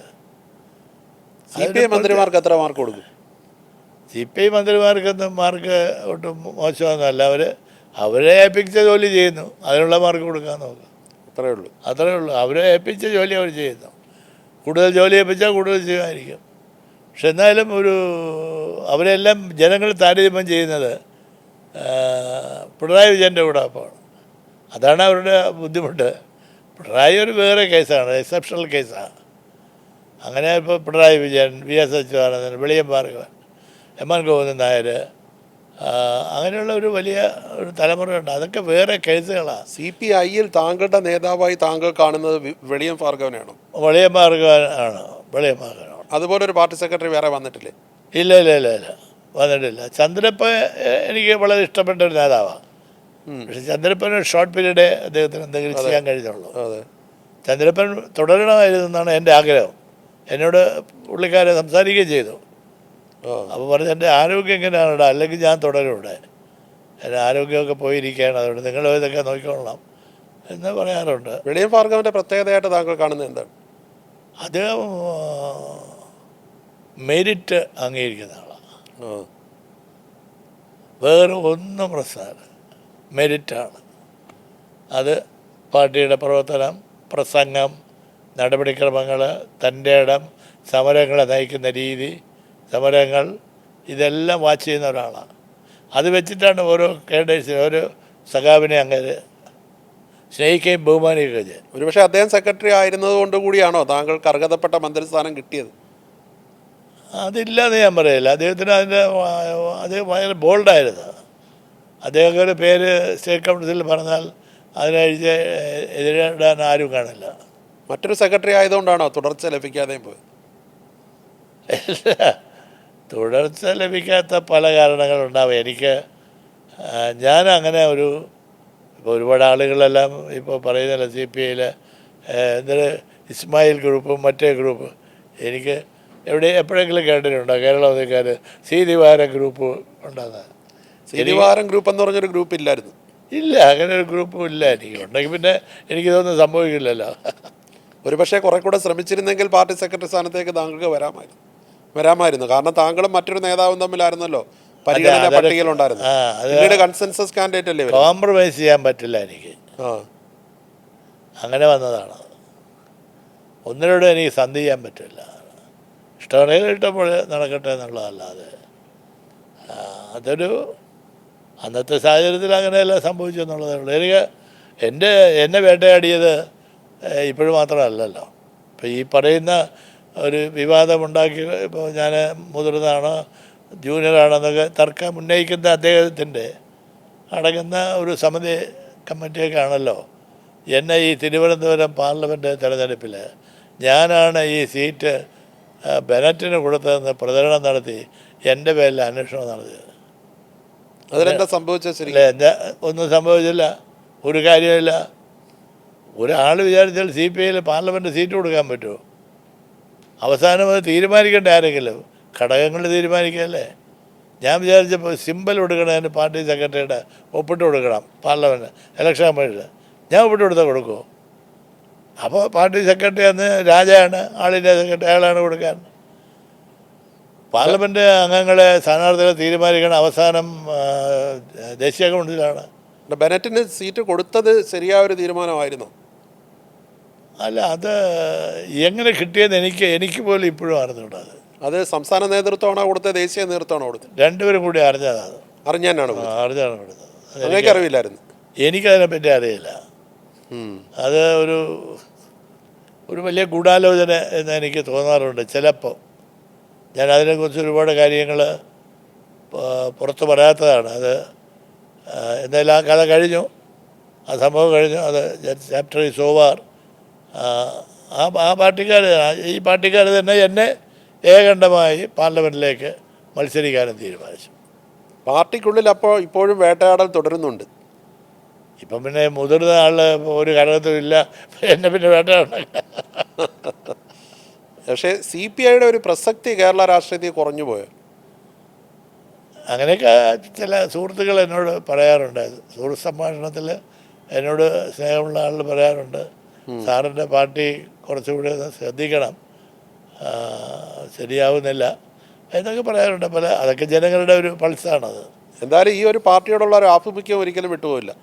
CPI മന്ത്രിമാർക്ക് എത്ര മാർക്ക് കൊടുക്കും? CPI മന്ത്രിമാർക്കൊന്നും മാർക്ക് ഒട്ടും മോശമൊന്നുമല്ല. അവരെ ഏൽപ്പിച്ച ജോലി ചെയ്യുന്നു, അതിനുള്ള മാർക്ക് കൊടുക്കാൻ നോക്കുക. അത്രയേ ഉള്ളൂ. അവരെ ഏൽപ്പിച്ച ജോലി അവർ ചെയ്യുന്നു. കൂടുതൽ ജോലി ഏൽപ്പിച്ചാൽ കൂടുതൽ ചെയ്യുമായിരിക്കും. പക്ഷെ എന്നാലും അവരെല്ലാം ജനങ്ങൾ താരതമ്യം ചെയ്യുന്നത് പിണറായി വിജയൻ്റെ കൂടെ അപ്പോൾ അതാണ് അവരുടെ ബുദ്ധിമുട്ട്. പിണറായി ഒരു വേറെ കേസാണ്, എക്സെപ്ഷണൽ കേസാണ്. അങ്ങനെ ഇപ്പോൾ പിണറായി വിജയൻ, VS അച്യുതാനന്ദൻ, വെളിയം ഭാർഗവൻ, MN ഗോവിന്ദൻ നായർ, അങ്ങനെയുള്ള ഒരു വലിയ ഒരു തലമുറയുണ്ട്. അതൊക്കെ വേറെ കേസുകളാണ്. CPIയിൽ താങ്കളുടെ നേതാവായി താങ്കൾ കാണുന്നത് വെളിയം ഭാർഗവനാണോ? വെളിയം ഭാർഗവനാണ്. വെളിയം ഭാർഗവനാണ്. അതുപോലെ ഒരു പാർട്ടി സെക്രട്ടറി വേറെ വന്നിട്ടില്ലേ? ഇല്ല, വന്നിട്ടില്ല. ചന്ദ്രപ്പൻ എനിക്ക് വളരെ ഇഷ്ടപ്പെട്ട ഒരു നേതാവാണ്. പക്ഷെ ചന്ദ്രപ്പൻ ഒരു ഷോർട്ട് പീരീഡേ അദ്ദേഹത്തിന് എന്തെങ്കിലും ചെയ്യാൻ കഴിഞ്ഞുള്ളൂ. ചന്ദ്രപ്പൻ തുടരണമായിരുന്നു എന്നാണ് എൻ്റെ ആഗ്രഹം. എന്നോട് പുള്ളിക്കാരെ സംസാരിക്കുകയും ചെയ്തു. അപ്പോൾ പറഞ്ഞ് എൻ്റെ ആരോഗ്യം എങ്ങനെയാണ്, അല്ലെങ്കിൽ ഞാൻ തുടരും ഇവിടെ, എൻ്റെ ആരോഗ്യമൊക്കെ പോയിരിക്കുകയാണ്, അതുകൊണ്ട് നിങ്ങൾ ഇതൊക്കെ നോക്കിക്കൊള്ളണം എന്ന് പറയാറുണ്ട്. വെളിയം ഭാർഗവൻ്റെ പ്രത്യേകതയായിട്ട് താങ്കൾ കാണുന്നത് എന്താണ്? അദ്ദേഹം മെരിറ്റ് അംഗീകരിക്കുന്ന ആളാണ്. വേറെ ഒന്നും പ്രശ്നമല്ല, മെരിറ്റാണ്. അത് പാർട്ടിയുടെ പ്രവർത്തനം, പ്രസംഗം, നടപടിക്രമങ്ങൾ, തൻ്റെ ഇടം, സമരങ്ങളെ നയിക്കുന്ന രീതി, സമരങ്ങൾ, ഇതെല്ലാം വാച്ച് ചെയ്യുന്ന ഒരാളാണ്. അത് വെച്ചിട്ടാണ് ഓരോ കേഡേഴ്സിനും ഓരോ സഖാവിനെ അങ്ങനെ സ്നേഹിക്കുകയും ബഹുമാനിക്കുകയും ചെയ്യും. ഒരുപക്ഷെ അദ്ദേഹം സെക്രട്ടറി ആയിരുന്നത് കൊണ്ട് കൂടിയാണോ താങ്കൾക്ക് അർഹതപ്പെട്ട മന്ത്രിസ്ഥാനം കിട്ടിയത്? അതില്ലാന്ന് ഞാൻ പറയില്ല. അദ്ദേഹത്തിന് അത് ഭയങ്കര ബോൾഡായിരുന്നു. അദ്ദേഹത്തിൻ്റെ പേര് സ്റ്റേറ്റ് കൗൺസിലിൽ പറഞ്ഞാൽ അതിനഴിച്ച് എതിരിടാൻ ആരും കാണില്ല. മറ്റൊരു സെക്രട്ടറി ആയതുകൊണ്ടാണോ തുടർച്ച ലഭിക്കാതെ പോയത്? തുടർച്ച ലഭിക്കാത്ത പല കാരണങ്ങളുണ്ടാവും. ഞാൻ അങ്ങനെ ഇപ്പോൾ ഒരുപാട് ആളുകളെല്ലാം ഇപ്പോൾ പറയുന്നില്ല CPIയിൽ എന്തൊരു ഇസ്മായിൽ ഗ്രൂപ്പും മറ്റേ ഗ്രൂപ്പ്. എനിക്ക് എപ്പോഴെങ്കിലും കേട്ടിട്ടുണ്ടോ കേരളക്കാർ ദിവാരം ഗ്രൂപ്പ് ഉണ്ടാകുന്നത്? ദിവാരം ഗ്രൂപ്പ് എന്ന് പറഞ്ഞൊരു ഗ്രൂപ്പ് ഇല്ലായിരുന്നു. ഇല്ല, അങ്ങനെ ഒരു ഗ്രൂപ്പും ഇല്ല. ഉണ്ടെങ്കിൽ പിന്നെ എനിക്കിതൊന്നും സംഭവിക്കില്ലല്ലോ. ഒരുപക്ഷെ കുറെ കൂടെ ശ്രമിച്ചിരുന്നെങ്കിൽ പാർട്ടി സെക്രട്ടറി സ്ഥാനത്തേക്ക് താങ്കൾക്ക് വരാമായിരുന്നു. കാരണം താങ്കളും മറ്റൊരു നേതാവും തമ്മിലായിരുന്നല്ലോ പരിഗണന പട്ടികയിലുണ്ടായിരുന്നു. പിന്നീട് കൺസെൻസസ് കാൻഡിഡേറ്റ് അല്ലേ? കോംപ്രമൈസ് ചെയ്യാൻ പറ്റില്ല എനിക്ക്. അങ്ങനെ വന്നതാണ്. ഒന്നിനോടും എനിക്ക് സന്ധി ചെയ്യാൻ പറ്റില്ല. ഇഷ്ടമാണെങ്കിൽ ഇഷ്ടപ്പോൾ നടക്കട്ടെ എന്നുള്ളതല്ലാതെ അതൊരു അന്നത്തെ സാഹചര്യത്തിൽ അങ്ങനെയല്ല സംഭവിച്ചു എന്നുള്ളതേ ഉള്ളൂ. എനിക്ക് എന്നെ വേട്ടയാടിയത് ഇപ്പോഴും മാത്രമല്ലല്ലോ. ഇപ്പോൾ ഈ പറയുന്ന ഒരു വിവാദമുണ്ടാക്കി, ഇപ്പോൾ ഞാൻ മുതിർന്നതാണോ ജൂനിയറാണെന്നൊക്കെ തർക്കം ഉന്നയിക്കുന്ന അദ്ദേഹത്തിൻ്റെ അടങ്ങുന്ന ഒരു സമിതി കമ്മിറ്റിയൊക്കെ ആണല്ലോ എന്നെ ഈ തിരുവനന്തപുരം പാർലമെൻറ്റ് തെരഞ്ഞെടുപ്പിൽ ഞാനാണ് ഈ സീറ്റ് ബെനറ്റിന് കൊടുത്തതെന്ന് പ്രചരണം നടത്തി എൻ്റെ പേരിൽ അന്വേഷണം നടത്തിയത്. അതിലെന്താ സംഭവിച്ചത്? ശരി, ഒന്നും സംഭവിച്ചില്ല, ഒരു കാര്യമില്ല. ഒരാൾ വിചാരിച്ചാൽ CPIയിൽ പാർലമെൻറ്റ് സീറ്റ് കൊടുക്കാൻ പറ്റുമോ? അവസാനം അത് തീരുമാനിക്കേണ്ട ആരെങ്കിലും ഘടകങ്ങൾ തീരുമാനിക്കുകയല്ലേ. ഞാൻ വിചാരിച്ചപ്പോൾ സിമ്പൽ കൊടുക്കണതിന് പാർട്ടി സെക്രട്ടറിയുടെ ഒപ്പിട്ട് കൊടുക്കണം പാർലമെൻറ്റ് ഇലക്ഷൻ കമ്മീഷന്. ഞാൻ ഒപ്പിട്ട് കൊടുത്താൽ കൊടുക്കുമോ? അപ്പോൾ പാർട്ടി സെക്രട്ടറി അന്ന് രാജയാണ്, ആളിൻ്റെ സെക്രട്ടറി, അയാളാണ് കൊടുക്കാൻ. പാർലമെൻറ്റ് അംഗങ്ങളെ സ്ഥാനാർത്ഥികളെ തീരുമാനിക്കണം അവസാനം ദേശീയ കൗൺസിലാണ്. ബെനറ്റിന് സീറ്റ് കൊടുത്തത് ശരിയായ ഒരു തീരുമാനമായിരുന്നു. അല്ല, അത് എങ്ങനെ കിട്ടിയെന്ന് എനിക്ക് പോലും ഇപ്പോഴും അറിഞ്ഞുകൂടാ. അത് സംസ്ഥാന നേതൃത്വമാണോ കൊടുത്തത്, ദേശീയ നേതൃത്വമാണോ കൊടുത്തത്? രണ്ടുപേരും കൂടി അറിഞ്ഞതാണ്. അറിഞ്ഞാണ് അറിഞ്ഞാണ് കൊടുത്തത്. അങ്ങനെയൊക്കെ അറിവില്ലായിരുന്നു. എനിക്കതിനെപ്പറ്റി അറിയില്ല. അത് ഒരു വലിയ ഗൂഢാലോചന എന്ന് എനിക്ക് തോന്നാറുണ്ട് ചിലപ്പോൾ. ഞാൻ അതിനെക്കുറിച്ച് ഒരുപാട് കാര്യങ്ങൾ പുറത്ത് പറയാത്തതാണ്. അത് എന്തായാലും ആ കഥ കഴിഞ്ഞു, ആ സംഭവം കഴിഞ്ഞു. അത് ചാപ്റ്റർ ഈസ് ഓവർ. ആ പാർട്ടിക്കാർ, ഈ പാർട്ടിക്കാർ തന്നെ എന്നെ ഏകണ്ഠമായി പാർലമെൻറ്റിലേക്ക് മത്സരിക്കാനും തീരുമാനിച്ചു. പാർട്ടിക്കുള്ളിൽ അപ്പോൾ ഇപ്പോഴും വേട്ടയാടൽ തുടരുന്നുണ്ട്. ഇപ്പം പിന്നെ മുതിർന്ന ആൾ ഒരു ഘടകത്തും ഇല്ല, എന്നെ പിന്നെ വേട്ടയാടണം. പക്ഷേ CPIയുടെ ഒരു പ്രസക്തി കേരള രാഷ്ട്രീയത്തിൽ കുറഞ്ഞു പോയോ? അങ്ങനെയൊക്കെ ചില സുഹൃത്തുക്കൾ എന്നോട് പറയാറുണ്ട്. സുഹൃത്ത് സംഭാഷണത്തിൽ എന്നോട് സ്നേഹമുള്ള ആൾ പറയാറുണ്ട്, സാറിൻ്റെ പാർട്ടി കുറച്ചുകൂടി ഒന്ന് ശ്രദ്ധിക്കണം, ശരിയാവുന്നില്ല എന്നൊക്കെ പറയാറുണ്ട്. അതൊക്കെ ജനങ്ങളുടെ ഒരു പൾസാണത്. എന്തായാലും ഈ ഒരു പാർട്ടിയോടുള്ള ഒരു ആഭിമുഖ്യം ഒരിക്കലും വിട്ടുപോയില്ല.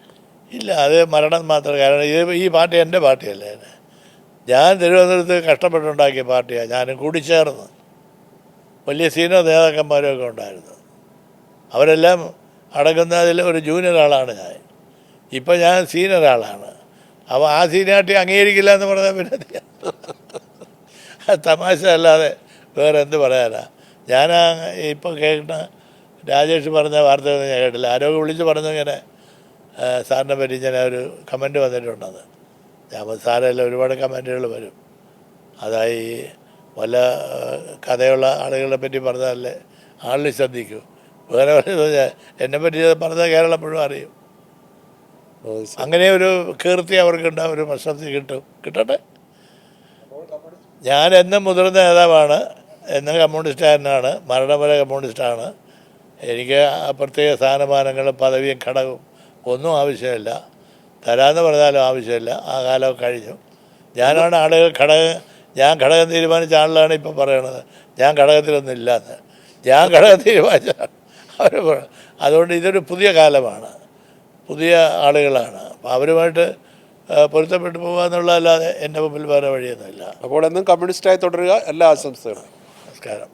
ഇല്ല, അത് മരണം മാത്രം. കാരണം ഈ പാർട്ടി എൻ്റെ പാർട്ടിയല്ലേ. ഞാൻ തിരുവനന്തപുരത്ത് കഷ്ടപ്പെട്ടുണ്ടാക്കിയ പാർട്ടിയാണ്. ഞാനും കൂടി ചേർന്ന് വലിയ സീനിയർ നേതാക്കന്മാരൊക്കെ ഉണ്ടായിരുന്നു. അവരെല്ലാം അടങ്ങുന്നതിൽ ഒരു ജൂനിയർ ആളാണ് ഞാൻ. ഇപ്പം ഞാൻ സീനിയർ ആളാണ്. അപ്പോൾ ആ സീനിയാരിറ്റി അംഗീകരിക്കില്ല എന്ന് പറഞ്ഞാൽ പിന്നെ തമാശ അല്ലാതെ വേറെ എന്ത് പറയാനാ. ഞാൻ ഇപ്പം കേൾക്കുന്ന രാജേഷ് പറഞ്ഞ വാർത്തയൊന്നും ഞാൻ കേട്ടില്ല. ആരോഗ്യം വിളിച്ച് പറഞ്ഞിങ്ങനെ സാറിനെ പറ്റി ഞാൻ ഒരു കമൻറ്റ് വന്നിട്ടുണ്ടെന്ന്. ഞാൻ സാറെല്ലാം ഒരുപാട് കമൻറ്റുകൾ വരും. അതായി വല്ല കഥയുള്ള ആളുകളെ പറ്റി പറഞ്ഞാലേ ആളിൽ ശ്രദ്ധിക്കൂ. വേറെ എന്നെപ്പറ്റി പറഞ്ഞാൽ കേരളം മുഴുവൻ അറിയും. അങ്ങനെ ഒരു കീർത്തി അവർക്കുണ്ടാവും, ഒരു പ്രശസ്തി കിട്ടട്ടെ. ഞാൻ എന്നും മുതിർന്ന നേതാവാണ്, എന്നും കമ്മ്യൂണിസ്റ്റുകാരനാണ്, മരണം വരെ കമ്മ്യൂണിസ്റ്റാണ്. എനിക്ക് പ്രത്യേക സ്ഥാനമാനങ്ങളും പദവിയും ഘടകവും ഒന്നും ആവശ്യമില്ല. തരാമെന്ന് പറഞ്ഞാലും ആവശ്യമില്ല. ആ കാലം കഴിഞ്ഞു. ഞാനാണ് ഞാൻ ഘടകം തീരുമാനിച്ച ആളിലാണ് ഇപ്പം പറയണത് ഞാൻ ഘടകത്തിലൊന്നും ഇല്ലയെന്ന്. ഞാൻ ഘടകം തീരുമാനിച്ചതാണ് അവർ. അതുകൊണ്ട് ഇതൊരു പുതിയ കാലമാണ്, പുതിയ ആളുകളാണ്. അപ്പോൾ അവരുമായിട്ട് പൊരുത്തപ്പെട്ടു പോകുക എന്നുള്ളതല്ലാതെ എൻ്റെ മുമ്പിൽ വേറെ വഴിയൊന്നുമില്ല. അപ്പോൾ എന്നും കമ്മ്യൂണിസ്റ്റായി തുടരുക. എല്ലാ ആശംസകളും. നമസ്കാരം.